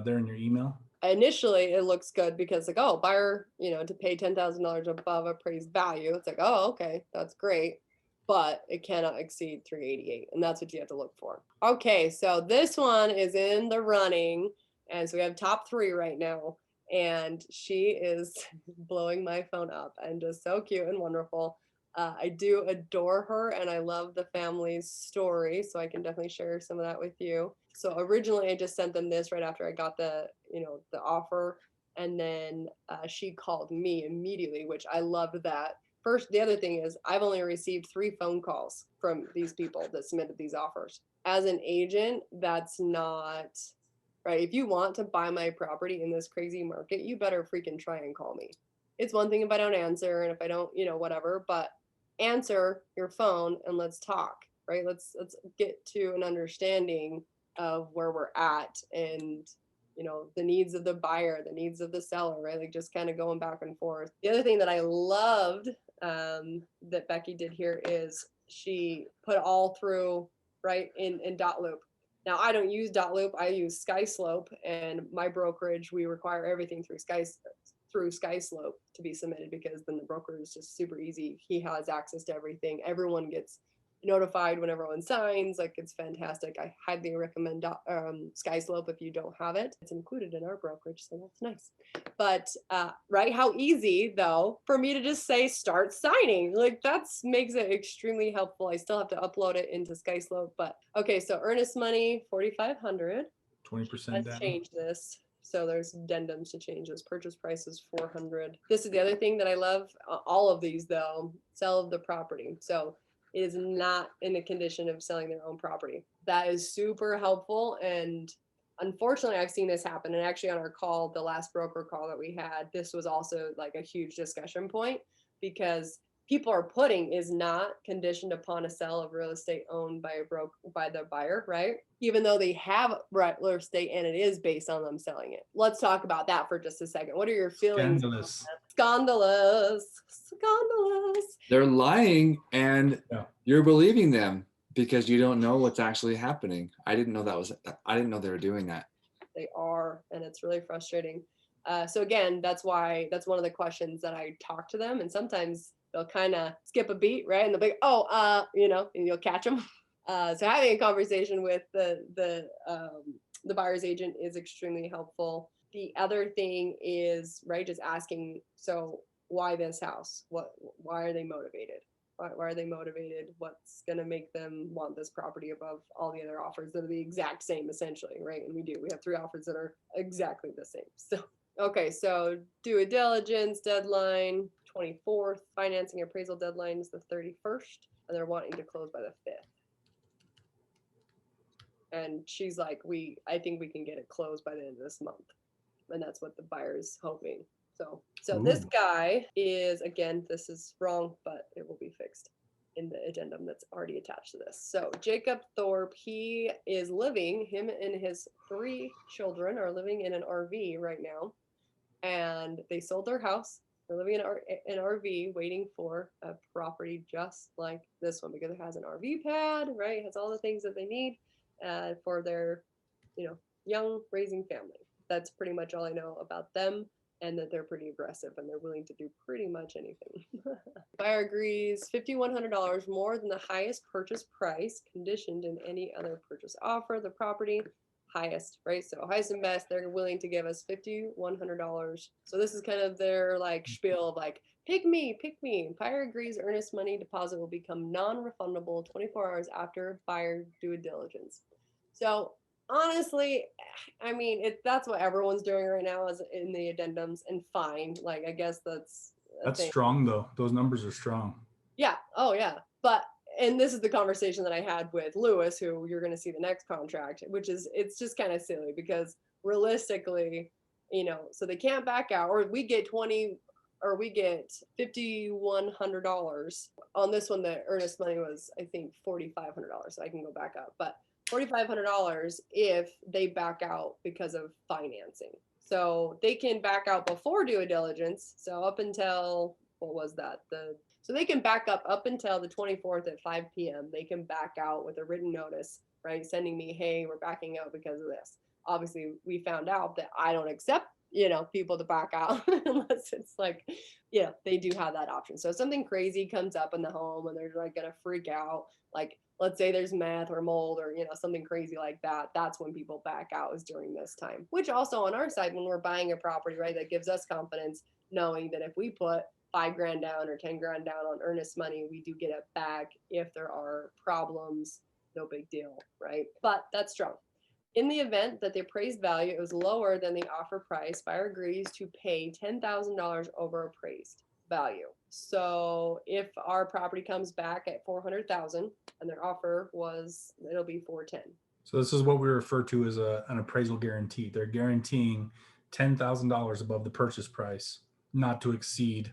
they're in your email. Initially, it looks good because like, oh, buyer, to pay $10,000 above appraised value. It's like, oh, okay, that's great. But it cannot exceed 388, and that's what you have to look for. Okay, so this one is in the running, and so we have top 3 right now, and she is blowing my phone up and just so cute and wonderful. I do adore her, and I love the family's story, so I can definitely share some of that with you. So originally, I just sent them this right after I got the offer, and then she called me immediately, which I loved that. First, the other thing is I've only received 3 phone calls from these people that submitted these offers. As an agent, that's not right. If you want to buy my property in this crazy market, you better freaking try and call me. It's one thing if I don't answer and if I don't, whatever, but answer your phone and let's talk, right? Let's get to an understanding of where we're at and the needs of the buyer, the needs of the seller, right? Like just kind of going back and forth. The other thing that I loved that Becky did here is she put all through right in dot loop. Now I don't use dot loop, I use SkySlope, and my brokerage, we require everything through SkySlope to be submitted because then the broker is just super easy. He has access to everything. Everyone gets notified when everyone signs. Like it's fantastic. I highly recommend SkySlope if you don't have it. It's included in our brokerage, so that's nice. But right, how easy though for me to just say start signing. Like that's makes it extremely helpful. I still have to upload it into SkySlope, but okay. So earnest money 4,500. 20% Let's down. change this. So there's addendums to change this. Purchase price is 400. This is the other thing that I love. All of these though, sell of the property. So it is not in the condition of selling their own property. That is super helpful. And unfortunately, I've seen this happen. And actually on our call, the last broker call that we had, this was also like a huge discussion point because people are putting is not conditioned upon a sale of real estate owned by the buyer, right? Even though they have real estate and it is based on them selling it. Let's talk about that for just a second. What are your feelings? Scandalous. They're lying and Yeah. you're believing them because you don't know what's actually happening. I didn't know they were doing that. They are, and it's really frustrating. So again, that's one of the questions that I talk to them, and sometimes they'll kind of skip a beat, right? And they'll be, and you'll catch them. So having a conversation with the buyer's agent is extremely helpful. The other thing is, right, just asking, so why this house? Why are they motivated? Why are they motivated? What's going to make them want this property above all the other offers that are the exact same, essentially, right? And we have 3 offers that are exactly the same. So, okay, so due diligence deadline, 24th. Financing appraisal deadline is the 31st. And they're wanting to close by the 5th. And she's like, I think we can get it closed by the end of this month. And that's what the buyer's hoping. So this guy is, again, this is wrong, but it will be fixed. in the addendum that's already attached to this. So Jacob Thorpe, him and his 3 children are living in an RV right now, and they sold their house. They're living in an RV waiting for a property just like this one, because it has an RV pad, right? It has all the things that they need for their, young raising family. That's pretty much all I know about them, and that they're pretty aggressive and they're willing to do pretty much anything. Buyer agrees $5,100 more than the highest purchase price conditioned in any other purchase offer. The property highest, right? So highest and best, they're willing to give us $5,100. So this is kind of their like spiel of like, pick me. Buyer agrees earnest money deposit will become non-refundable 24 hours after buyer due diligence. So honestly, I mean, that's what everyone's doing right now is in the addendums, and fine. Like, I guess that's strong though. Those numbers are strong. Yeah. Oh yeah. And this is the conversation that I had with Lewis, who you're going to see the next contract, which is, it's just kind of silly because realistically, so they can't back out, or we get $5,100 on this one. The earnest money was, I think, $4,500. So I can go back up, but $4,500 if they back out because of financing. So they can back out before due diligence. So up until, what was that? So they can back up until the 24th at 5 p.m. They can back out with a written notice, right? Sending me, hey, we're backing out because of this. Obviously, we found out that I don't accept, people to back out unless it's like, they do have that option. So if something crazy comes up in the home and they're like going to freak out, like let's say there's meth or mold or, something crazy like that, that's when people back out, is during this time. Which also on our side, when we're buying a property, right, that gives us confidence knowing that if we put $5,000 down or $10,000 down on earnest money, we do get it back if there are problems. No big deal, right? But that's strong. In the event that the appraised value is lower than the offer price, buyer agrees to pay $10,000 over appraised value. So if our property comes back at $400,000 and their offer it'll be $410,000. So this is what we refer to as an appraisal guarantee. They're guaranteeing $10,000 above the purchase price, not to exceed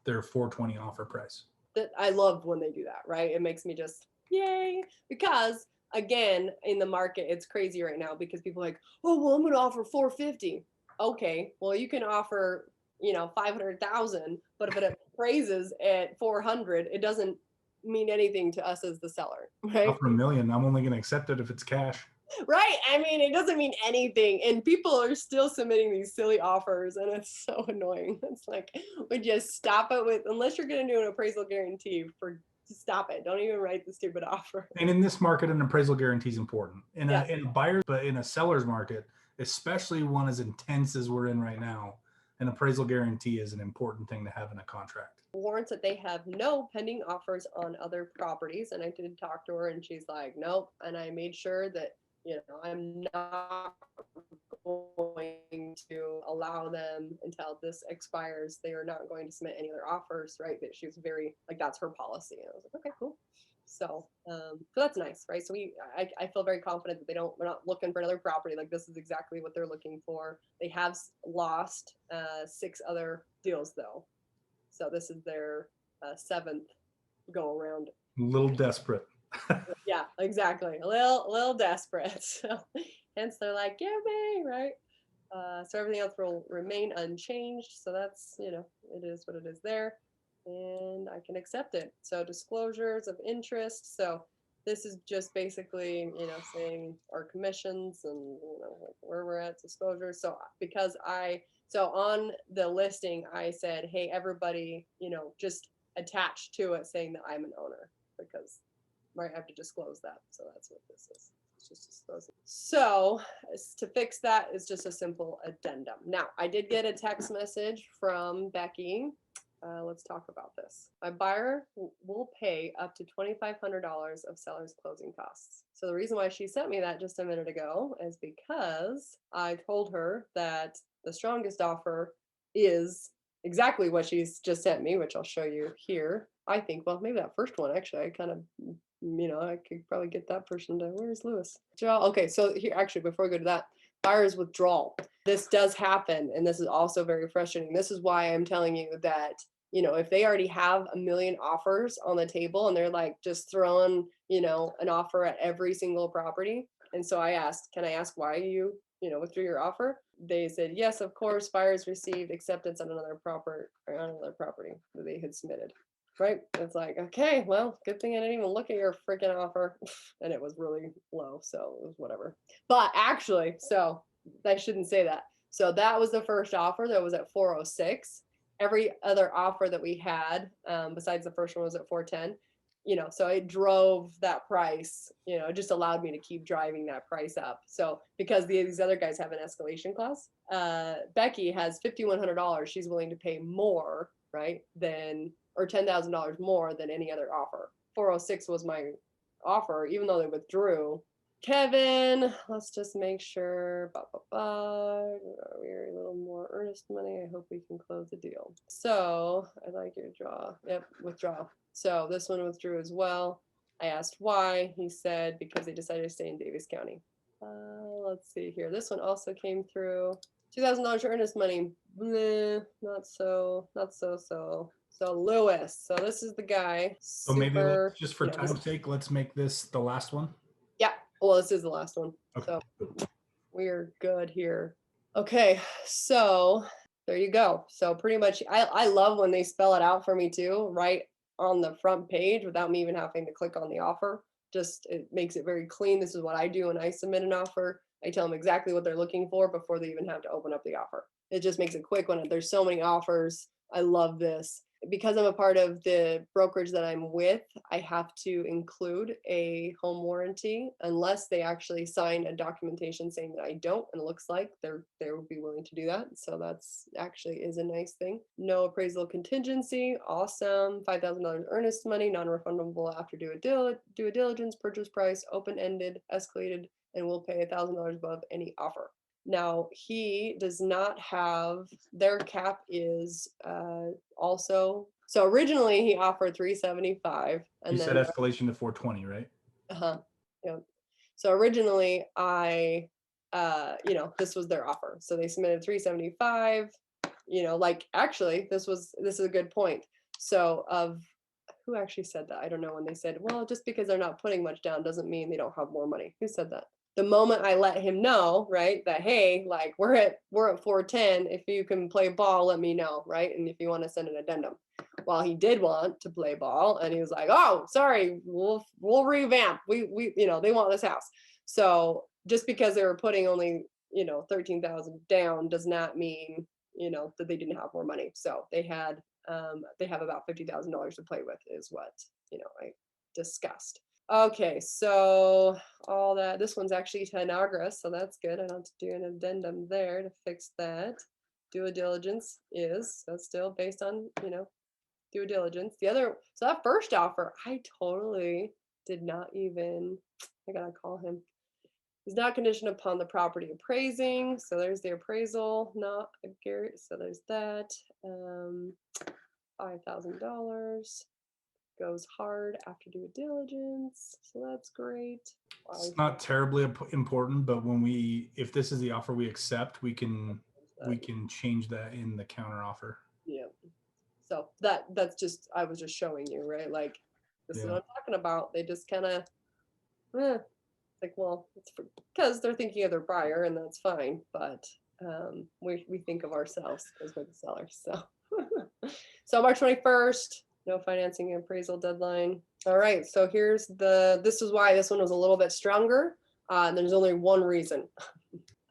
their $420,000 offer price. That I love when they do that, right? It makes me just yay, because again, in the market, it's crazy right now because people are like, oh, well, I'm going to offer $450,000. Okay, well, you can offer, $500,000, but if it appraises at $400,000, it doesn't mean anything to us as the seller, right? Offer $1 million, I'm only going to accept it if it's cash. Right. I mean, it doesn't mean anything. And people are still submitting these silly offers, and it's so annoying. It's like, would you stop it with, unless you're going to do an appraisal guarantee, stop it. Don't even write the stupid offer. And in this market, an appraisal guarantee is important. In a buyer's, but in a seller's market, especially one as intense as we're in right now, an appraisal guarantee is an important thing to have in a contract. Warrants that they have no pending offers on other properties. And I did talk to her, and she's like, nope. And I made sure that, I'm not going to allow them until this expires. They are not going to submit any other offers, right? But she was very, like, that's her policy. And I was like, okay, cool. So that's nice, right? So I feel very confident that we're not looking for another property. Like, this is exactly what they're looking for. They have lost 6 other deals though. So this is their 7th go around. A little desperate. Yeah, exactly. A little desperate. So hence they're like, give me, right? So everything else will remain unchanged. So that's, it is what it is there. And I can accept it. So disclosures of interest. So this is just basically, saying our commissions and, like where we're at, disclosures. So so on the listing, I said, hey, everybody, just attach to it saying that I'm an owner, because I have to disclose that. So that's what this is. It's just disclosing. So to fix that is just a simple addendum. Now, I did get a text message from Becky. Let's talk about this. My buyer will pay up to $2,500 of seller's closing costs. So the reason why she sent me that just a minute ago is because I told her that the strongest offer is exactly what she's just sent me, which I'll show you here. I think, well, maybe that first one, actually, I kind of, I could probably get that person to, where's Lewis? Okay, so here, actually, before we go to that, buyer's withdrawal. This does happen, and this is also very frustrating. This is why I'm telling you that you know, if they already have a million offers on the table and they're like just throwing, you know, an offer at every single property. And so I asked, can I ask why you know, withdrew your offer? They said, yes, of course, buyers received acceptance on another property that they had submitted. Right? It's like, okay, well, good thing I didn't even look at your freaking offer. And it was really low, so it was whatever. But actually, so I shouldn't say that. So that was the first offer that was at 406. Every other offer that we had, besides the first one, was at 410. You know, so it drove that price, you know, it just allowed me to keep driving that price up. So because these other guys have an escalation clause, Becky has $5,100. She's willing to pay more, right, than, or $10,000 more than any other offer. 406 was my offer, even though they withdrew. Kevin, let's just make sure. We're a little more earnest money. I hope we can close the deal. So I like your draw. Yep, withdraw. So this one withdrew as well. I asked why. He said because they decided to stay in Davis County. Let's see here. This one also came through. $2,000 earnest money. Bleh, not so. So Lewis. So this is the guy. So maybe just for time's sake, let's make this the last one. Yeah. Well, this is the last one. Okay. So we're good here. Okay. So there you go. So pretty much I love when they spell it out for me too, right on the front page without me even having to click on the offer. Just it makes it very clean. This is what I do when I submit an offer. I tell them exactly what they're looking for before they even have to open up the offer. It just makes it quick when there's so many offers. I love this. Because I'm a part of the brokerage that I'm with, I have to include a home warranty unless they actually sign a documentation saying that I don't, and it looks like they would be willing to do that. So that's actually is a nice thing. No appraisal contingency, awesome. $5,000 earnest money, non-refundable after due diligence, purchase price, open-ended, escalated, and we'll pay $1,000 above any offer. Now he does not have, their cap is also, so originally he offered 375 and you then said escalation to 420, right? Yeah. So originally I you know, this was their offer. So they submitted 375, you know, like actually this is a good point. So who actually said that? I don't know when they said, well, just because they're not putting much down doesn't mean they don't have more money. Who said that? The moment I let him know, right, that hey, like we're at 410. If you can play ball, let me know, right? And if you want to send an addendum. Well, he did want to play ball, and he was like, "Oh, sorry, we'll revamp. We you know they want this house." So just because they were putting only 13,000 down does not mean that they didn't have more money. So they have about $50,000 to play with, is what I discussed. Okay, so all that, this one's actually to Niagara, so that's good. I don't have to do an addendum there to fix that. Due diligence is, so still based on, due diligence. The other, so that first offer, I totally did not even, I gotta call him. Is not conditioned upon the property appraising. So there's the appraisal, not a Garrett. So there's that. $5,000. Goes hard after due diligence, so that's great. It's not terribly important, but if this is the offer we accept, we can change that in the counter offer. Yeah. So that's just, I was just showing you, right? Like this is what I'm talking about. They just kind of, like, well, it's because they're thinking of their buyer, and that's fine. But we think of ourselves as we're the sellers. So so March 21st. No financing appraisal deadline. All right, so this is why this one was a little bit stronger. And there's only one reason.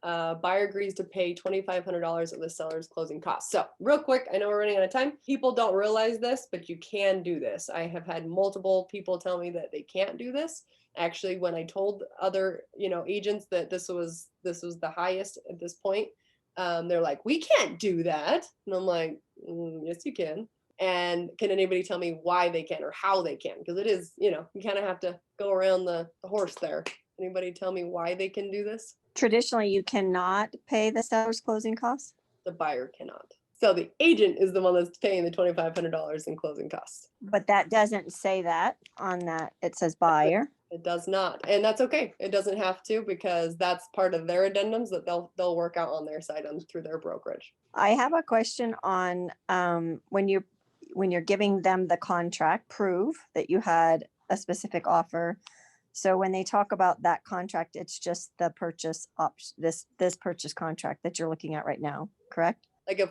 Buyer agrees to pay $2,500 of the seller's closing costs. So real quick, I know we're running out of time. People don't realize this, but you can do this. I have had multiple people tell me that they can't do this. Actually, when I told other, agents that this was the highest at this point, they're like, we can't do that. And I'm like, yes, you can. And can anybody tell me why they can or how they can? Because it is, you kind of have to go around the horse there. Anybody tell me why they can do this? Traditionally, you cannot pay the seller's closing costs. The buyer cannot. So the agent is the one that's paying the $2,500 in closing costs. But that doesn't say that on that. It says buyer. It does not. And that's okay. It doesn't have to, because that's part of their addendums that they'll work out on their side through their brokerage. I have a question on when when you're giving them the contract, prove that you had a specific offer. So when they talk about that contract, it's just the purchase option, this purchase contract that you're looking at right now, correct? Like if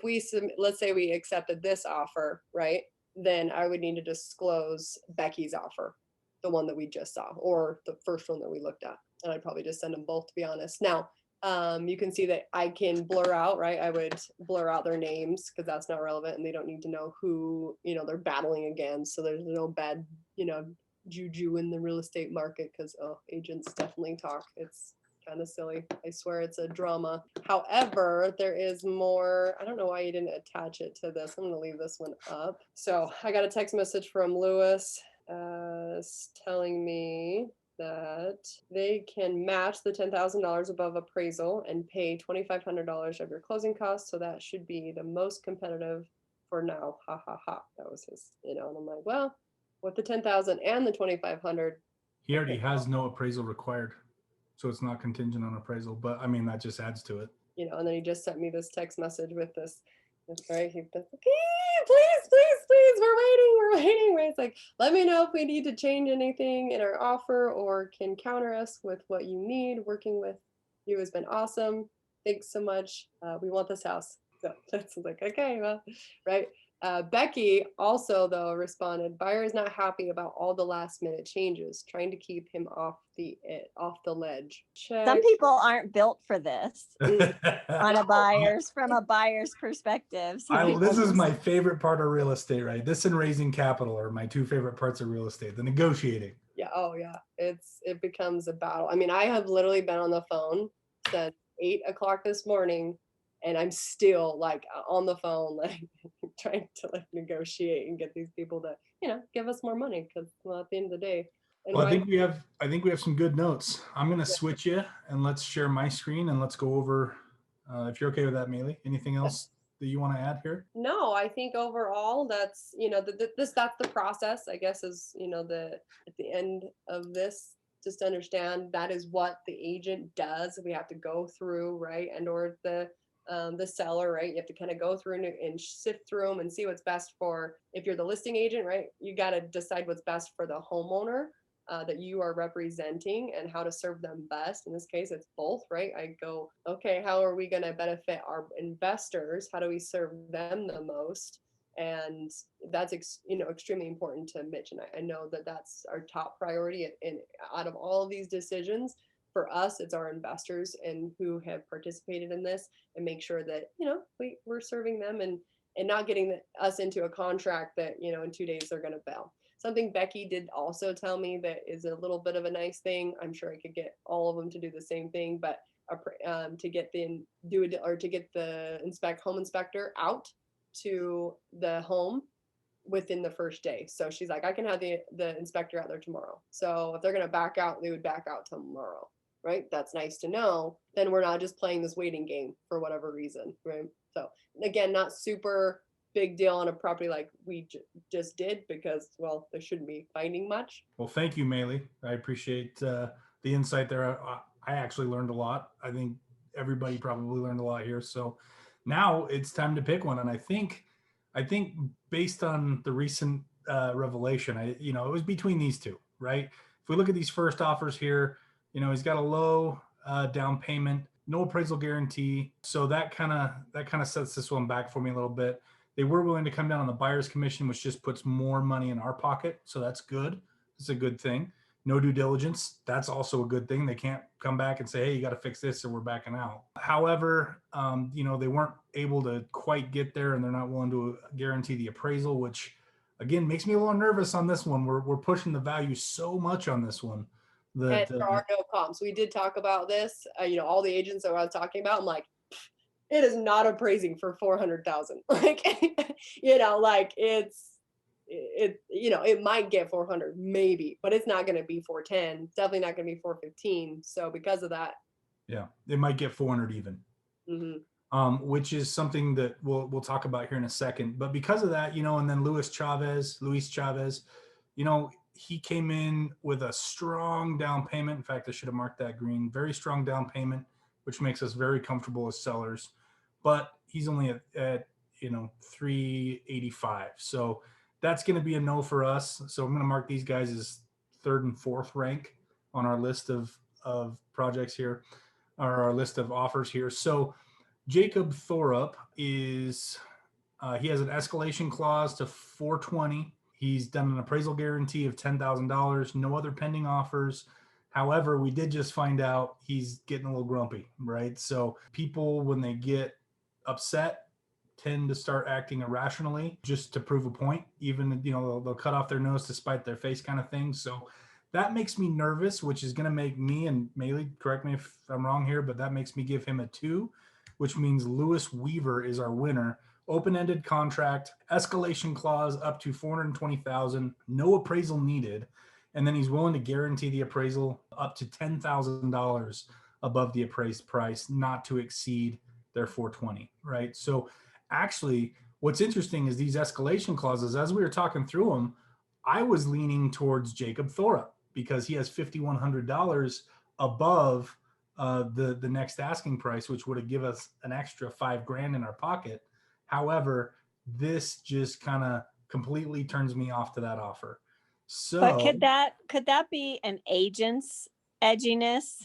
let's say we accepted this offer, right? Then I would need to disclose Becky's offer, the one that we just saw, or the first one that we looked at. And I'd probably just send them both, to be honest. Now, you can see that I can blur out, right? I would blur out their names because that's not relevant and they don't need to know who, they're battling against. So there's no bad, juju in the real estate market because agents definitely talk. It's kind of silly. I swear it's a drama. However, there is more. I don't know why you didn't attach it to this. I'm going to leave this one up. So I got a text message from Lewis telling me that they can match the $10,000 above appraisal and pay $2,500 of your closing costs. So that should be the most competitive for now. Ha ha ha. That was his, and I'm like, well, with the 10,000 and the 2,500. He already has no appraisal required. So it's not contingent on appraisal, but I mean, that just adds to it. And then he just sent me this text message with this, right? He's like, please, we're waiting. It's like, let me know if we need to change anything in our offer or can counter us with what you need. Working with you has been awesome. Thanks so much. We want this house. So that's like, okay, well, right. Becky also, though, responded, buyer is not happy about all the last minute changes, trying to keep him off the ledge. Check. Some people aren't built for this from a buyer's perspective. This is my favorite part of real estate, right? This and raising capital are my two favorite parts of real estate, the negotiating. Yeah. Oh yeah. It becomes a battle. I mean, I have literally been on the phone since 8 o'clock this morning. And I'm still like on the phone, like trying to like negotiate and get these people to, give us more money because at the end of the day. Well, I think we have some good notes. I'm going to switch you and let's share my screen and let's go over, if you're okay with that, Maeli. Anything else that you want to add here? No, I think overall that's, that's the process, I guess, is, at the end of this, just to understand that is what the agent does. We have to go through, right? And or the seller, right? You have to kind of go through and sift through them and see what's best for, if you're the listing agent, right? You got to decide what's best for the homeowner that you are representing and how to serve them best. In this case, it's both, right? I go, okay, how are we going to benefit our investors? How do we serve them the most? And that's, extremely important to Mitch. And I know that that's our top priority. And out of all of these decisions, for us, it's our investors and who have participated in this, and make sure that, we're serving them and not getting us into a contract that, in 2 days they're going to bail. Something Becky did also tell me that is a little bit of a nice thing. I'm sure I could get all of them to do the same thing, but to get the home inspector out to the home within the first day. So she's like, I can have the inspector out there tomorrow. So if they're going to back out, they would back out tomorrow. Right? That's nice to know. Then we're not just playing this waiting game for whatever reason, right? So again, not super big deal on a property like we just did because, well, there shouldn't be finding much. Well, thank you, Maeli. I appreciate the insight there. I actually learned a lot. I think everybody probably learned a lot here. So now it's time to pick one. And I think based on the recent revelation, it was between these two, right? If we look at these first offers here, he's got a low down payment, no appraisal guarantee. So that kind of sets this one back for me a little bit. They were willing to come down on the buyer's commission, which just puts more money in our pocket. So that's good. It's a good thing. No due diligence. That's also a good thing. They can't come back and say, hey, you got to fix this or we're backing out. However, they weren't able to quite get there and they're not willing to guarantee the appraisal, which again, makes me a little nervous on this one. We're pushing the value so much on this one. And there are no comps. We did talk about this. All the agents that I was talking about, I'm like, it is not appraising for 400,000. Like, it might get 400 maybe, but it's not going to be 410. It's definitely not going to be 415. So because of that, yeah, it might get 400 even. Mm-hmm. Which is something that we'll talk about here in a second. But because of that, and then Luis Chavez, he came in with a strong down payment. In fact, I should have marked that green. Very strong down payment, which makes us very comfortable as sellers. But he's only at 380 285. So that's going to be a no for us. So I'm going to mark these guys as third and fourth rank on our list of projects here, or our list of offers here. So Jacob Thorup is, he has an escalation clause to 420. He's done an appraisal guarantee of $10,000, no other pending offers. However, we did just find out he's getting a little grumpy, right? So people, when they get upset, tend to start acting irrationally just to prove a point. Even, they'll cut off their nose to spite their face kind of thing. So that makes me nervous, which is going to make me, and Maeli, correct me if I'm wrong here, but that makes me give him a 2, which means Lewis Weaver is our winner. Open-ended contract, escalation clause up to $420,000, no appraisal needed, and then he's willing to guarantee the appraisal up to $10,000 above the appraised price, not to exceed their 420, right? So actually, what's interesting is these escalation clauses, as we were talking through them, I was leaning towards Jacob Thorup because he has $5,100 above the next asking price, which would have given us an extra $5,000 in our pocket. However, this just kind of completely turns me off to that offer. So, But could that be an agent's edginess,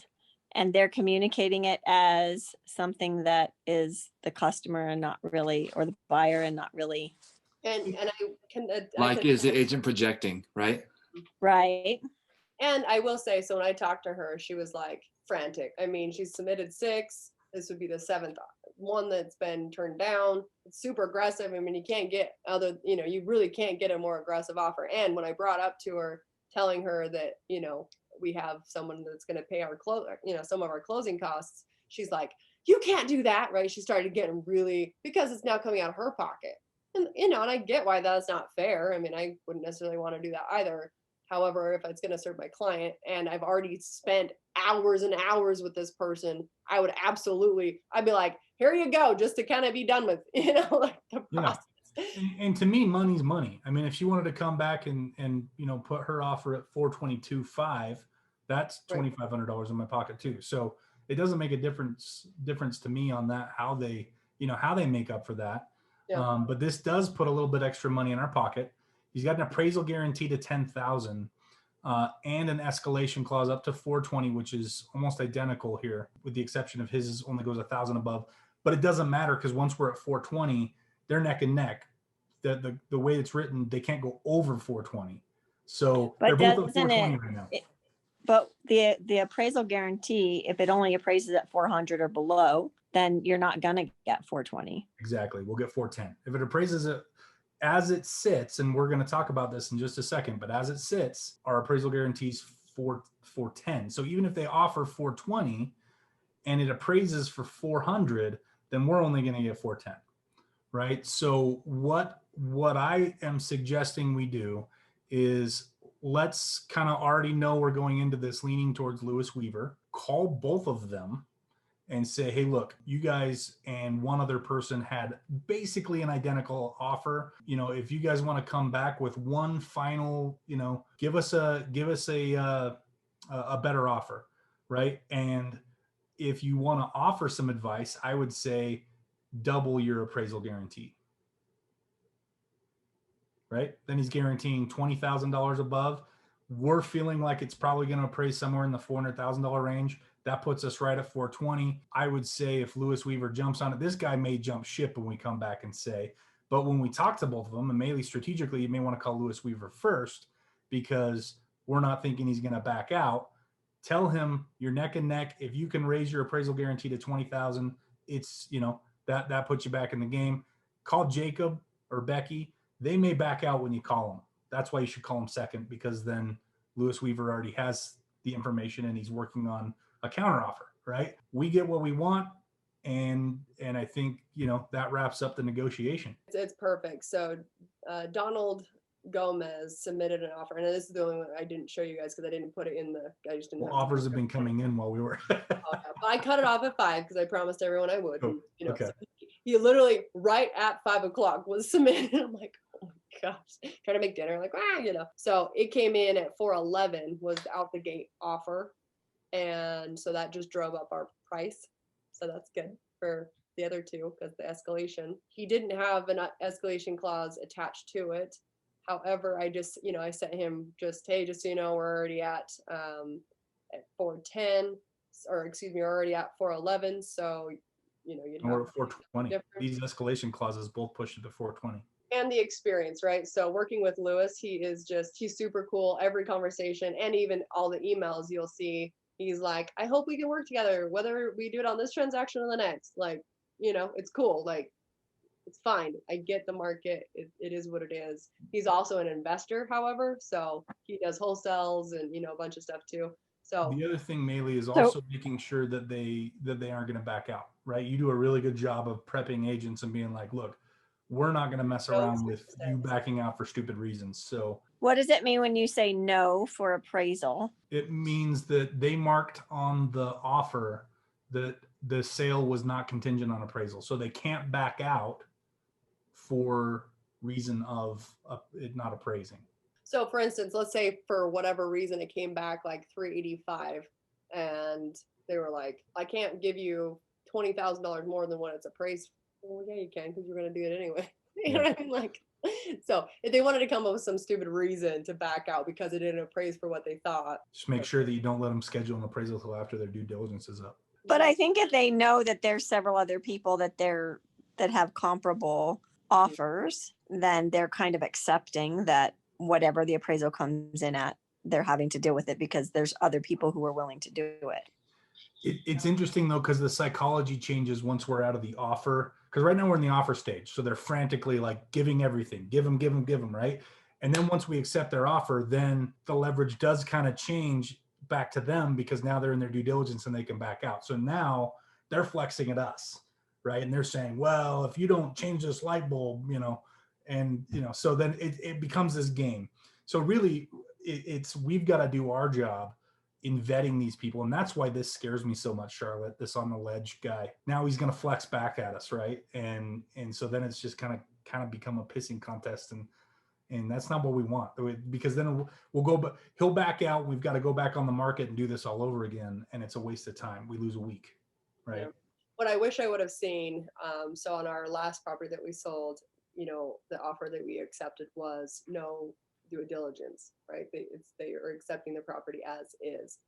and they're communicating it as something that is the customer and not really, or the buyer and not really? And I can Like, is the agent projecting, right? Right. And I will say, so when I talked to her, she was like frantic. I mean, she's submitted 6. This would be the 7th one that's been turned down. It's super aggressive. I mean, you can't get you really can't get a more aggressive offer. And when I brought up to her, telling her that, we have someone that's going to pay our some of our closing costs, she's like, you can't do that, right? She started getting really, because it's now coming out of her pocket. And, and I get why that's not fair. I mean, I wouldn't necessarily want to do that either. However, if it's going to serve my client and I've already spent hours and hours with this person, I'd be like, here you go, just to kind of be done with, like the process. And to me, money's money. I mean, if she wanted to come back and put her offer at 422.5, that's $2,500 in my pocket too. So it doesn't make a difference to me on that, how they make up for that. Yeah. But this does put a little bit extra money in our pocket. He's got an appraisal guarantee to $10,000 and an escalation clause up to 420, which is almost identical here, with the exception of his only goes $1,000 above. But it doesn't matter because once we're at 420, they're neck and neck. The way it's written, they can't go over 420. So they're both at 420 right now. But the appraisal guarantee, if it only appraises at 400 or below, then you're not gonna get 420. Exactly, we'll get 410. If it appraises it as it sits, and we're going to talk about this in just a second, but as it sits, our appraisal guarantees 410. So even if they offer 420 and it appraises for 400, then we're only going to get 410, right? So what I am suggesting we do is, let's kind of already know we're going into this leaning towards Lewis Weaver, call both of them and say, hey, look, you guys and one other person had basically an identical offer. If you guys want to come back with one final, give us a better offer, right? And if you want to offer some advice, I would say double your appraisal guarantee, right? Then he's guaranteeing $20,000 above. We're feeling like it's probably going to appraise somewhere in the $400,000 range. That puts us right at 420. I would say if Lewis Weaver jumps on it, this guy may jump ship when we come back and say, but when we talk to both of them, and Maeli, strategically, you may want to call Lewis Weaver first because we're not thinking he's going to back out. Tell him you're neck and neck. If you can raise your appraisal guarantee to 20,000, it's, that puts you back in the game. Call Jacob or Becky. They may back out when you call them. That's why you should call them second, because then Lewis Weaver already has the information and he's working on a counteroffer, right? We get what we want, and I think that wraps up the negotiation. It's perfect. So Donald Gomez submitted an offer, and this is the only one I didn't show you guys because I didn't put it in I just didn't. Offers have been coming in while we were. I cut it off at 5 because I promised everyone I would. Oh, and, okay. So he literally right at 5 o'clock was submitted. I'm like, oh my gosh, trying to make dinner, like So it came in at 411 was out the gate offer. And so that just drove up our price. So that's good for the other two because the escalation. He didn't have an escalation clause attached to it. However, I just, I sent him just, hey, just so you know, we're already at 410, or excuse me, we're already at 411. So, you'd have Or at 420. difference. These escalation clauses both push it to 420. And the experience, right? So working with Lewis, he's super cool. Every conversation and even all the emails you'll see, he's like, I hope we can work together, whether we do it on this transaction or the next. Like, it's cool. Like, it's fine. I get the market. It is what it is. He's also an investor, however, so he does wholesales and a bunch of stuff too. So the other thing, Maeli, is also making sure that they aren't going to back out, right? You do a really good job of prepping agents and being like, look, we're not going to mess around with you backing out for stupid reasons. So what does it mean when you say no for appraisal? It means that they marked on the offer that the sale was not contingent on appraisal, so they can't back out for reason of it not appraising. So for instance, let's say for whatever reason it came back like 385 and they were like, I can't give you $20,000 more than what it's appraised. Well, yeah, you can, because you're going to do it anyway. You know what I mean? Like, so if they wanted to come up with some stupid reason to back out because it didn't appraise for what they thought. Just make sure that you don't let them schedule an appraisal until after their due diligence is up. But I think if they know that there's several other people that have comparable offers, then they're kind of accepting that whatever the appraisal comes in at, they're having to deal with it because there's other people who are willing to do it. It's interesting though, because the psychology changes once we're out of the offer. Because right now we're in the offer stage, so they're frantically like giving everything, give them, right? And then once we accept their offer, then the leverage does kind of change back to them because now they're in their due diligence and they can back out. So now they're flexing at us, right? And they're saying, well, if you don't change this light bulb, so then it becomes this game. So really, we've got to do our job in vetting these people. And that's why this scares me so much, Charlotte, this on the ledge guy. Now he's going to flex back at us, right? And so then it's just kind of become a pissing contest. And that's not what we want, because then we'll go, but he'll back out. We've got to go back on the market and do this all over again. And it's a waste of time. We lose a week, right? Yeah. What I wish I would have seen, so on our last property that we sold, the offer that we accepted was no due diligence, right? They are accepting the property as is.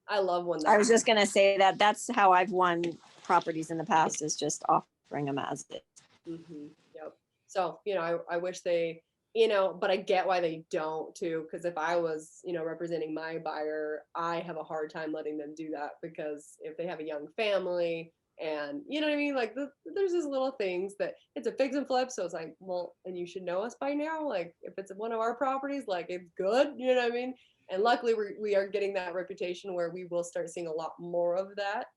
I love when I was just going to say that's how I've won properties in the past, is just offering them as is. Mm-hmm. Yep. So, I wish they, but I get why they don't too. Because if I was, representing my buyer, I have a hard time letting them do that, because if they have a young family, and you know what I mean? Like there's these little things that it's a fix and flip. So it's like, well, and you should know us by now. Like if it's one of our properties, like it's good, you know what I mean? And luckily we are getting that reputation where we will start seeing a lot more of that,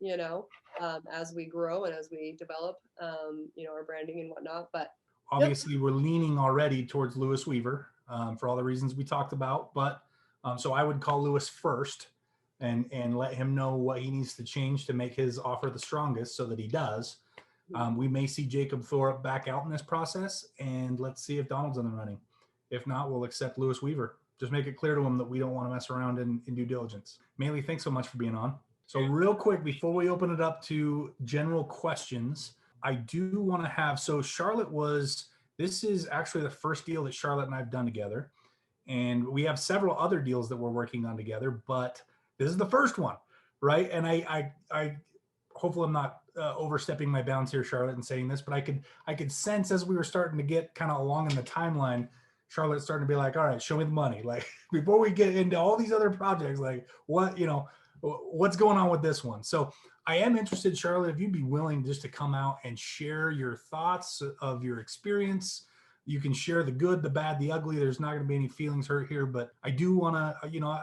as we grow and as we develop, our branding and whatnot. But obviously we're leaning already towards Lewis Weaver for all the reasons we talked about. But so I would call Lewis first and let him know what he needs to change to make his offer the strongest, so that he does. We may see Jacob Thorpe back out in this process, and let's see if Donald's in the running. If not, we'll accept Lewis Weaver. Just make it clear to him that we don't want to mess around in due diligence. Maeli, thanks so much for being on. So real quick, before we open it up to general questions, I do want to have, so this is actually the first deal that Charlotte and I have done together. And we have several other deals that we're working on together, but this is the first one, right? And I hopefully I'm not overstepping my bounds here, Charlotte, in saying this, but I could sense as we were starting to get kind of along in the timeline, Charlotte's starting to be like, all right, show me the money. Like before we get into all these other projects, like what's going on with this one? So I am interested, Charlotte, if you'd be willing just to come out and share your thoughts of your experience. You can share the good, the bad, the ugly. There's not going to be any feelings hurt here, but I do want to,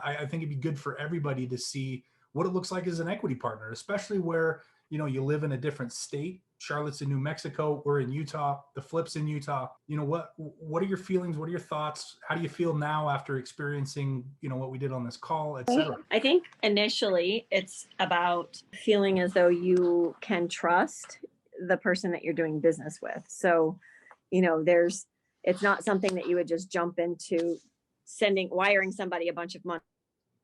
I think it'd be good for everybody to see what it looks like as an equity partner, especially where, you live in a different state. Charlotte's in New Mexico. We're in Utah. The Flip's in Utah. What are your feelings? What are your thoughts? How do you feel now after experiencing, what we did on this call, et cetera? I think initially it's about feeling as though you can trust the person that you're doing business with. So, it's not something that you would just jump into wiring somebody a bunch of money.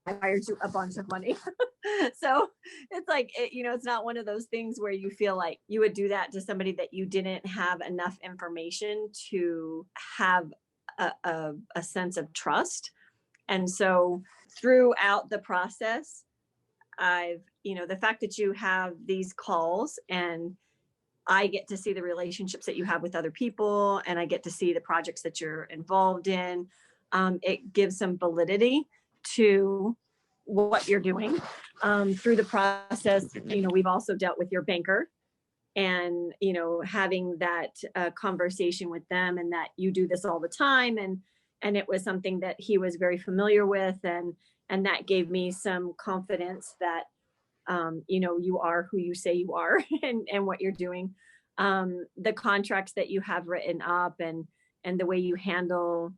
I wired you a bunch of money. So it's like, it's not one of those things where you feel like you would do that to somebody that you didn't have enough information to have a sense of trust. And so throughout the process, the fact that you have these calls and I get to see the relationships that you have with other people and I get to see the projects that you're involved in. It gives some validity to what you're doing. Through the process, we've also dealt with your banker and, having that conversation with them and that you do this all the time. And it was something that he was very familiar with. And that gave me some confidence that, you are who you say you are and what you're doing. The contracts that you have written up and the way you handle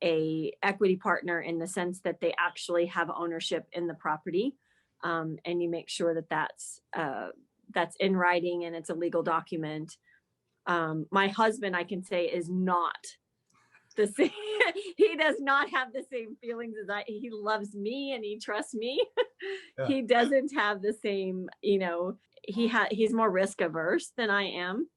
a equity partner in the sense that they actually have ownership in the property. And you make sure that that's in writing and it's a legal document. My husband, I can say, is not the same. He does not have the same feelings as he loves me and he trusts me. Yeah. He doesn't have the same, he's more risk averse than I am.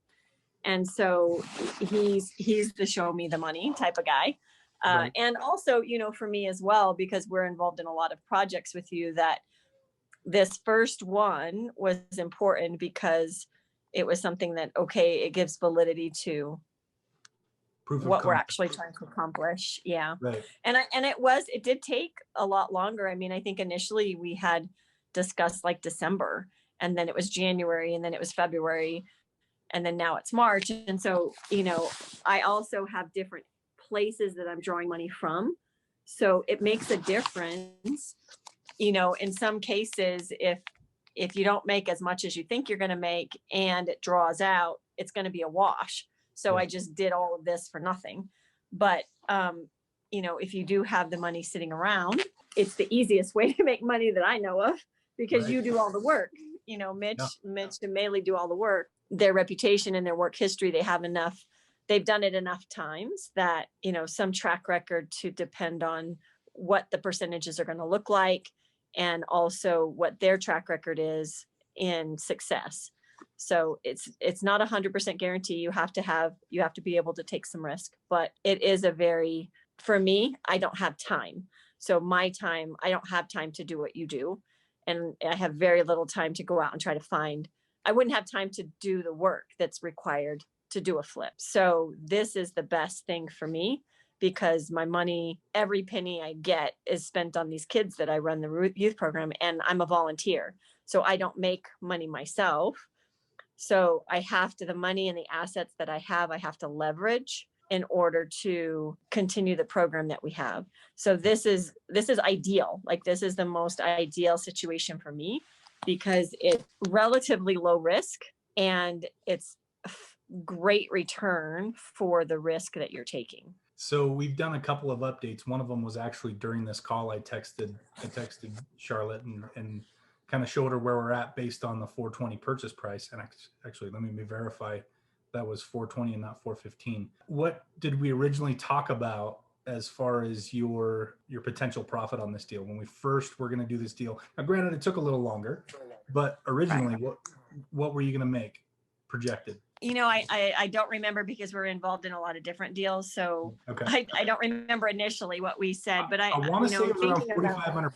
And so he's the show me the money type of guy. Right. And also, for me as well, because we're involved in a lot of projects with you, that this first one was important because it was something that, okay, it gives validity to what we're actually trying to accomplish. Yeah. Right. And it did take a lot longer. I mean, I think initially we had discussed like December, and then it was January, and then it was February, and then now it's March. And so, I also have different places that I'm drawing money from. So it makes a difference, in some cases, if you don't make as much as you think you're going to make and it draws out, it's going to be a wash. So yeah. I just did all of this for nothing. But, if you do have the money sitting around, it's the easiest way to make money that I know of, because right. You do all the work. Mitch and Maeli do all the work. Their reputation and their work history, they've done it enough times that, some track record to depend on what the percentages are going to look like and also what their track record is in success. So it's not 100% guarantee. You have to be able to take some risk, but it is for me, I don't have time. So I don't have time to do what you do. And I have very little time to go out and try to I wouldn't have time to do the work that's required to do a flip. So this is the best thing for me, because my money, every penny I get is spent on these kids that I run the youth program, and I'm a volunteer. So I don't make money myself. So the money and the assets that I have to leverage in order to continue the program that we have. So this is ideal. Like, this is the most ideal situation for me, because it's relatively low risk and it's great return for the risk that you're taking. So we've done a couple of updates. One of them was actually during this call. I texted Charlotte and kind of showed her where we're at based on the 420 purchase price. And actually, let me verify that was 420 and not 415. What did we originally talk about as far as your potential profit on this deal when we first were going to do this deal? Now, granted, it took a little longer, but originally, right. What were you going to make projected? I don't remember, because we're involved in a lot of different deals. So okay. I don't remember initially what we said, but I want to say it was around 4,500,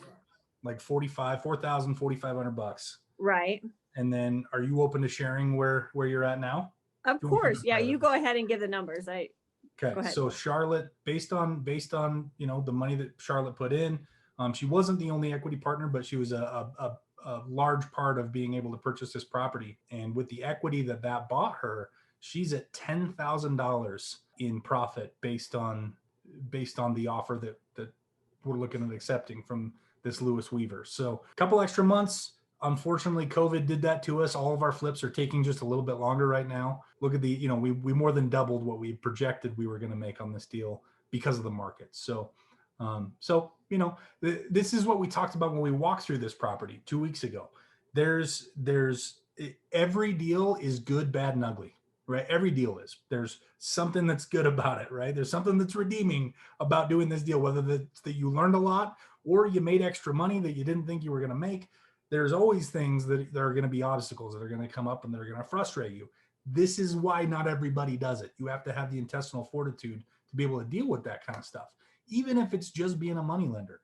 like 4,500 bucks. Right. And then are you open to sharing where you're at now? Of course. Yeah. You go ahead and give the numbers. Okay. So Charlotte, based on, the money that Charlotte put in, she wasn't the only equity partner, but she was a large part of being able to purchase this property. And with the equity that bought her, she's at $10,000 in profit based on the offer that we're looking at accepting from this Lewis Weaver. So a couple extra months. Unfortunately, COVID did that to us. All of our flips are taking just a little bit longer right now. Look at we more than doubled what we projected we were going to make on this deal because of the market. So this is what we talked about when we walked through this property 2 weeks ago. There's every deal is good, bad, and ugly, right? Every deal is. There's something that's good about it, right? There's something that's redeeming about doing this deal, whether that you learned a lot or you made extra money that you didn't think you were going to make. There's always things that are going to be obstacles that are going to come up and they're going to frustrate you. This is why not everybody does it. You have to have the intestinal fortitude to be able to deal with that kind of stuff, even if it's just being a money lender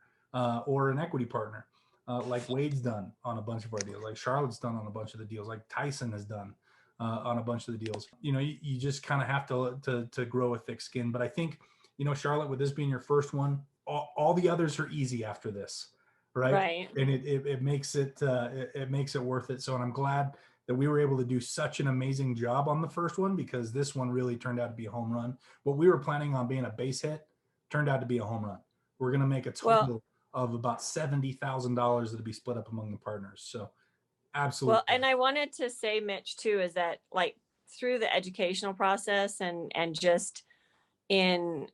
or an equity partner, like Wade's done on a bunch of our deals, like Charlotte's done on a bunch of the deals, like Tyson has done on a bunch of the deals. You know, you just kind of have to grow a thick skin. But I think, you know, Charlotte, with this being your first one, all the others are easy after this, right? Right. And it makes it worth it. So, and I'm glad that we were able to do such an amazing job on the first one, because this one really turned out to be a home run. What we were planning on being a base hit turned out to be a home run. We're going to make a total of about $70,000 that'll be split up among the partners. So absolutely. Well, and I wanted to say, Mitch, too, is that like through the educational process and just in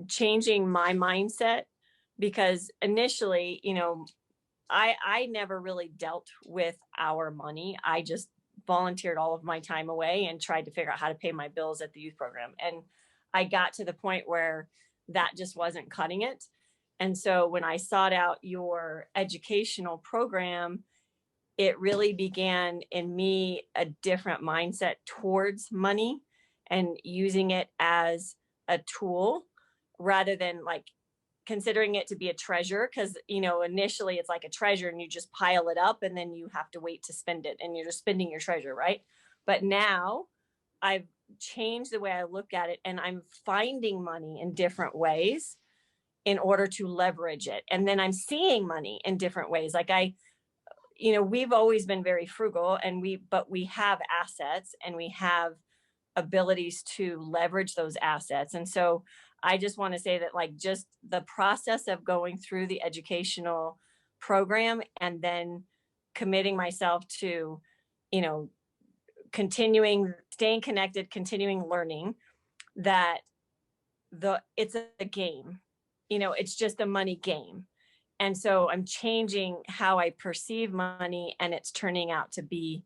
changing my mindset, because initially, you know, I never really dealt with our money. I just volunteered all of my time away and tried to figure out how to pay my bills at the youth program. And I got to the point where that just wasn't cutting it. And so when I sought out your educational program, it really began in me a different mindset towards money and using it as a tool rather than like considering it to be a treasure. Because, you know, initially it's like a treasure and you just pile it up and then you have to wait to spend it and you're just spending your treasure, right? But now I've changed the way I look at it and I'm finding money in different ways in order to leverage it. And then I'm seeing money in different ways. Like you know, we've always been very frugal but we have assets and we have abilities to leverage those assets. And so I just want to say that like just the process of going through the educational program and then committing myself to, you know, staying connected, continuing learning, that it's a game, you know, it's just a money game. And so I'm changing how I perceive money and it's turning out to be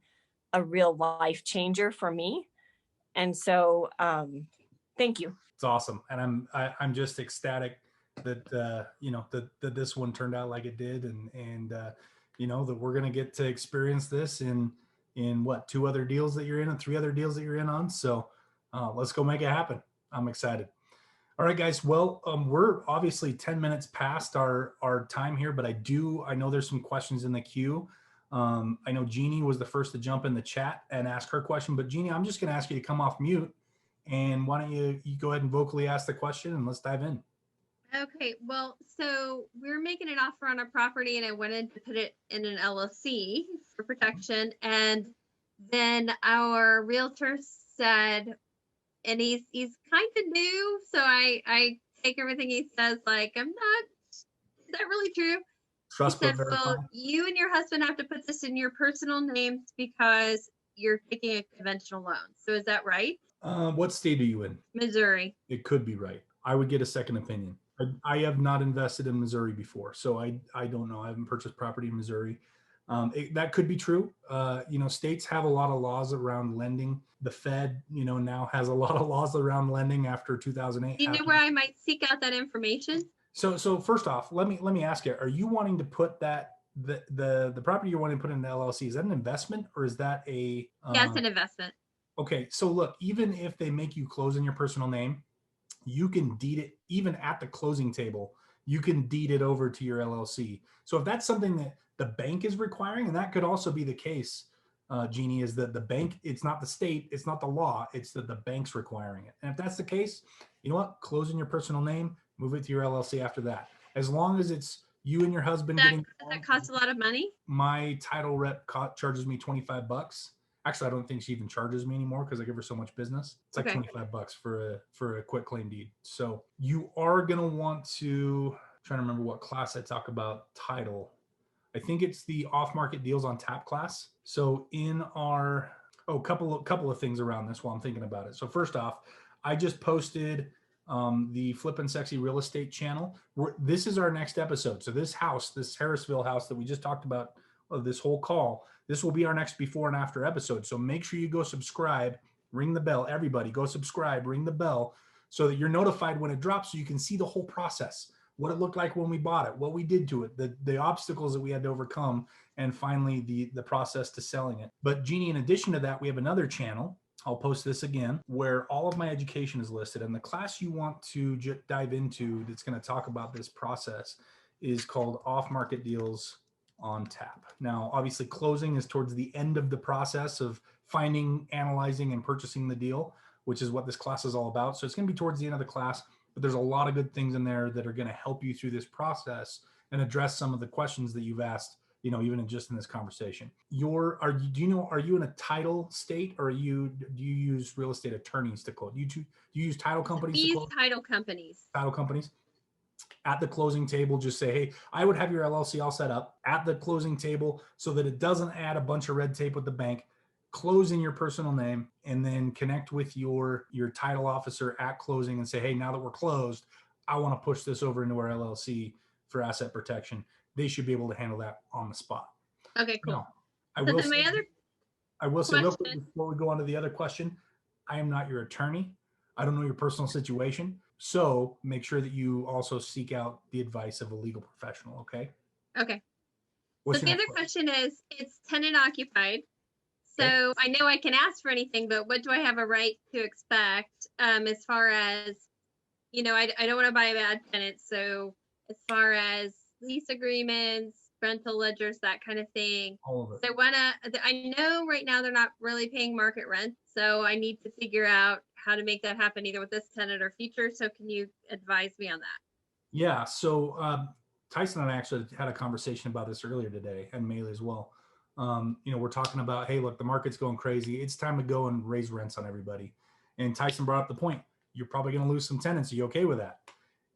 a real life changer for me. And so, thank you. It's awesome. And I'm just ecstatic that, you know, that this one turned out like it did. And you know, that we're going to get to experience this in what, 2 other deals that you're in and 3 other deals that you're in on. So let's go make it happen. I'm excited. All right, guys. Well, we're obviously 10 minutes past our time here, but I know there's some questions in the queue. I know Jeannie was the first to jump in the chat and ask her question, but Jeannie, I'm just going to ask you to come off mute, and why don't you go ahead and vocally ask the question and let's dive in. Okay, well, so we're making an offer on a property and I wanted to put it in an LLC for protection. And then our realtor said, and he's kind of new, so I take everything he says like, is that really true? Trust he said, but verify. well, you and your husband have to put this in your personal names because you're taking a conventional loan. So is that right? What state are you in? Missouri. It could be right. I would get a second opinion. I have not invested in Missouri before, so I don't know. I haven't purchased property in Missouri. That could be true. You know, states have a lot of laws around lending. The Fed, you know, now has a lot of laws around lending after 2008. Do you know where I might seek out that information? So first off, let me ask you: are you wanting to put that the property you're wanting to put in the LLC, is that an investment or is that a? Yeah, it's an investment. Okay, so look, even if they make you close in your personal name, you can deed it, even at the closing table, you can deed it over to your LLC. So if that's something that the bank is requiring, and that could also be the case, Jeannie, is that the bank, it's not the state, it's not the law, it's that the bank's requiring it. And if that's the case, you know what? Close in your personal name, move it to your LLC after that. As long as it's you and your husband Does that cost a lot of money? My title rep charges me $25. Actually, I don't think she even charges me anymore because I give her so much business. It's like $25 for a quick claim deed. So you are going to want to, I'm trying to remember what class I talk about title. I think it's the off-market deals on tap class. So in our, couple of things around this while I'm thinking about it. So first off, I just posted the Flippin' Sexy Real Estate channel. This is our next episode. So this house, this Harrisville house that we just talked about, this whole call, this will be our next before and after episode. So make sure you go subscribe, ring the bell. Everybody go subscribe, ring the bell so that you're notified when it drops so you can see the whole process, what it looked like when we bought it, what we did to it, the obstacles that we had to overcome, and finally the process to selling it. But Jeannie, in addition to that, we have another channel. I'll post this again, where all of my education is listed. And the class you want to dive into that's going to talk about this process is called Off Market Deals on Tap. Now, obviously, closing is towards the end of the process of finding, analyzing, and purchasing the deal, which is what this class is all about. So it's going to be towards the end of the class, but there's a lot of good things in there that are going to help you through this process and address some of the questions that you've asked, you know, even just in this conversation. Are you in a title state, or do you use real estate attorneys to close? Do you use title companies We to use close? title companies. Title companies. At the closing table, just say, hey, I would have your LLC all set up at the closing table so that it doesn't add a bunch of red tape with the bank. Close in your personal name, and then connect with your title officer at closing and say, hey, now that we're closed, I want to push this over into our LLC for asset protection. They should be able to handle that on the spot. Okay, cool. Now, I So will then say, my other real quick question. before we go on to the other question, I am not your attorney. I don't know your personal situation. So make sure that you also seek out the advice of a legal professional, okay? Okay. What's So your the other next question? question is, it's tenant occupied. So Okay. I know I can ask for anything, but what do I have a right to expect as far as, you know, I don't want to buy a bad tenant. So as far as lease agreements, rental ledgers, that kind of thing. All of it. So I know right now they're not really paying market rent. So I need to figure out how to make that happen either with this tenant or future. So can you advise me on that? Yeah. So Tyson and I actually had a conversation about this earlier today, and Maeli as well. You know, we're talking about, hey, look, the market's going crazy. It's time to go and raise rents on everybody. And Tyson brought up the point, you're probably going to lose some tenants. Are you okay with that?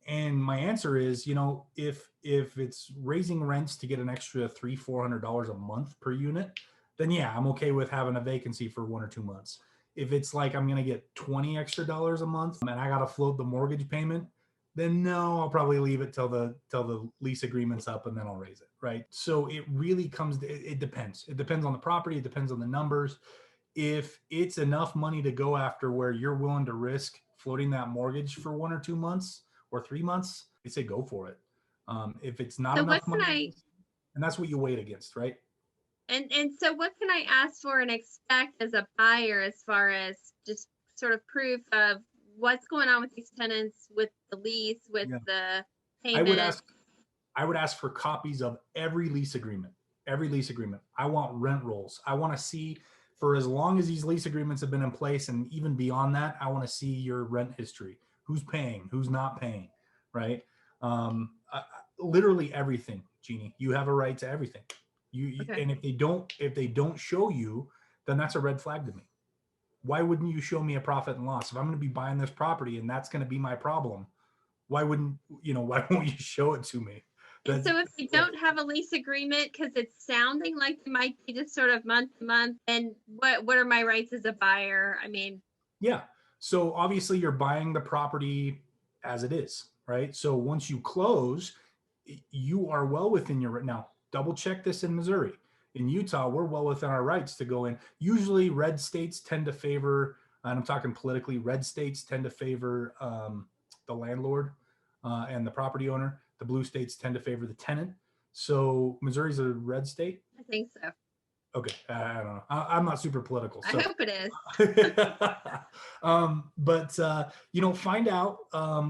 And my answer is, you know, if it's raising rents to get an extra $300-400 a month per unit, then yeah, I'm okay with having a vacancy for 1 or 2 months. If it's like I'm going to get $20 extra a month and I got to float the mortgage payment, then no, I'll probably leave it till the lease agreement's up, and then I'll raise it, right? So it really it depends. It depends on the property. It depends on the numbers. If it's enough money to go after where you're willing to risk floating that mortgage for 1 or 2 months or 3 months, I say go for it. If it's not So enough money, and that's what you weigh it against, right? And so what can I ask for and expect as a buyer as far as just sort of proof of what's going on with these tenants, with the lease, with Yeah. the I would payment? ask for copies of every lease agreement. Every lease agreement. I want rent rolls. I want to see, for as long as these lease agreements have been in place, and even beyond that, I want to see your rent history. Who's paying? Who's not paying? Right? Literally everything, Jeannie. You have a right to everything. Okay. And if they don't show you, then that's a red flag to me. Why wouldn't you show me a profit and loss? If I'm going to be buying this property and that's going to be my problem, why won't you show it to me? And so if they don't have a lease agreement, because it's sounding like it might be just sort of month to month, and what are my rights as a buyer? I mean, yeah. So obviously you're buying the property as it is, right? So once you close, you are well within your, now double check this in Missouri. In Utah, we're well within our rights to go in. Usually red states tend to favor, and I'm talking politically, red states tend to favor the landlord and the property owner. The blue states tend to favor the tenant. So Missouri's a red state? I think so. Okay, I don't know. I'm not super political. So. I hope it is. But find out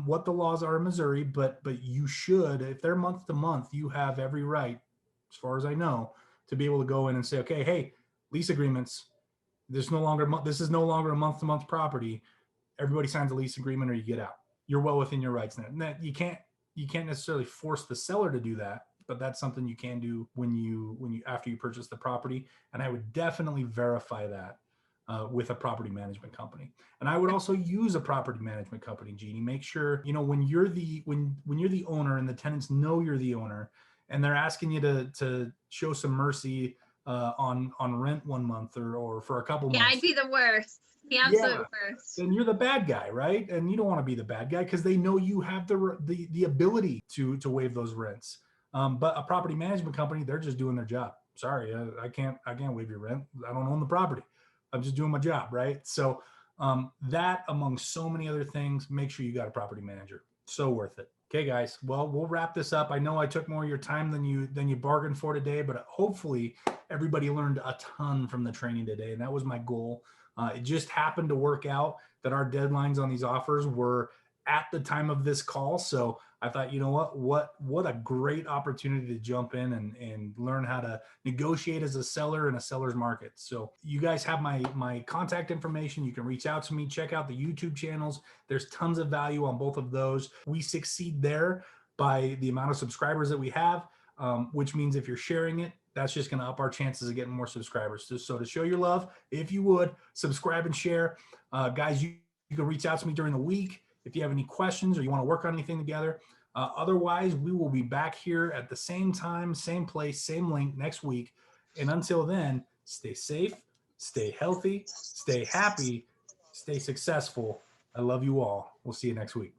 what the laws are in Missouri. But you should, if they're month to month, you have every right, as far as I know, to be able to go in and say, okay, hey, lease agreements. This is no longer a month to month property. Everybody signs a lease agreement, or you get out. You're well within your rights. And that you can't necessarily force the seller to do that. But that's something you can do when you after you purchase the property. And I would definitely verify that with a property management company. And I would also use a property management company, Jeannie. Make sure, when you're the owner and the tenants know you're the owner, and they're asking you to show some mercy on rent 1 month or for a couple months. Yeah, I'd be the worst. The absolute worst. Then you're the bad guy, right? And you don't want to be the bad guy because they know you have the ability to waive those rents. But a property management company, they're just doing their job. Sorry, I can't waive your rent. I don't own the property. I'm just doing my job, right? So that, among so many other things, make sure you got a property manager. So worth it. Okay, guys. Well, we'll wrap this up. I know I took more of your time than you bargained for today, but hopefully everybody learned a ton from the training today, and that was my goal. It just happened to work out that our deadlines on these offers were at the time of this call. So I thought, you know what a great opportunity to jump in and learn how to negotiate as a seller in a seller's market. So you guys have my contact information. You can reach out to me, check out the YouTube channels. There's tons of value on both of those. We succeed there by the amount of subscribers that we have, which means if you're sharing it, that's just going to up our chances of getting more subscribers. So to show your love, if you would, subscribe and share. Guys, you can reach out to me during the week if you have any questions or you want to work on anything together. Otherwise, we will be back here at the same time, same place, same link next week. And until then, stay safe, stay healthy, stay happy, stay successful. I love you all. We'll see you next week.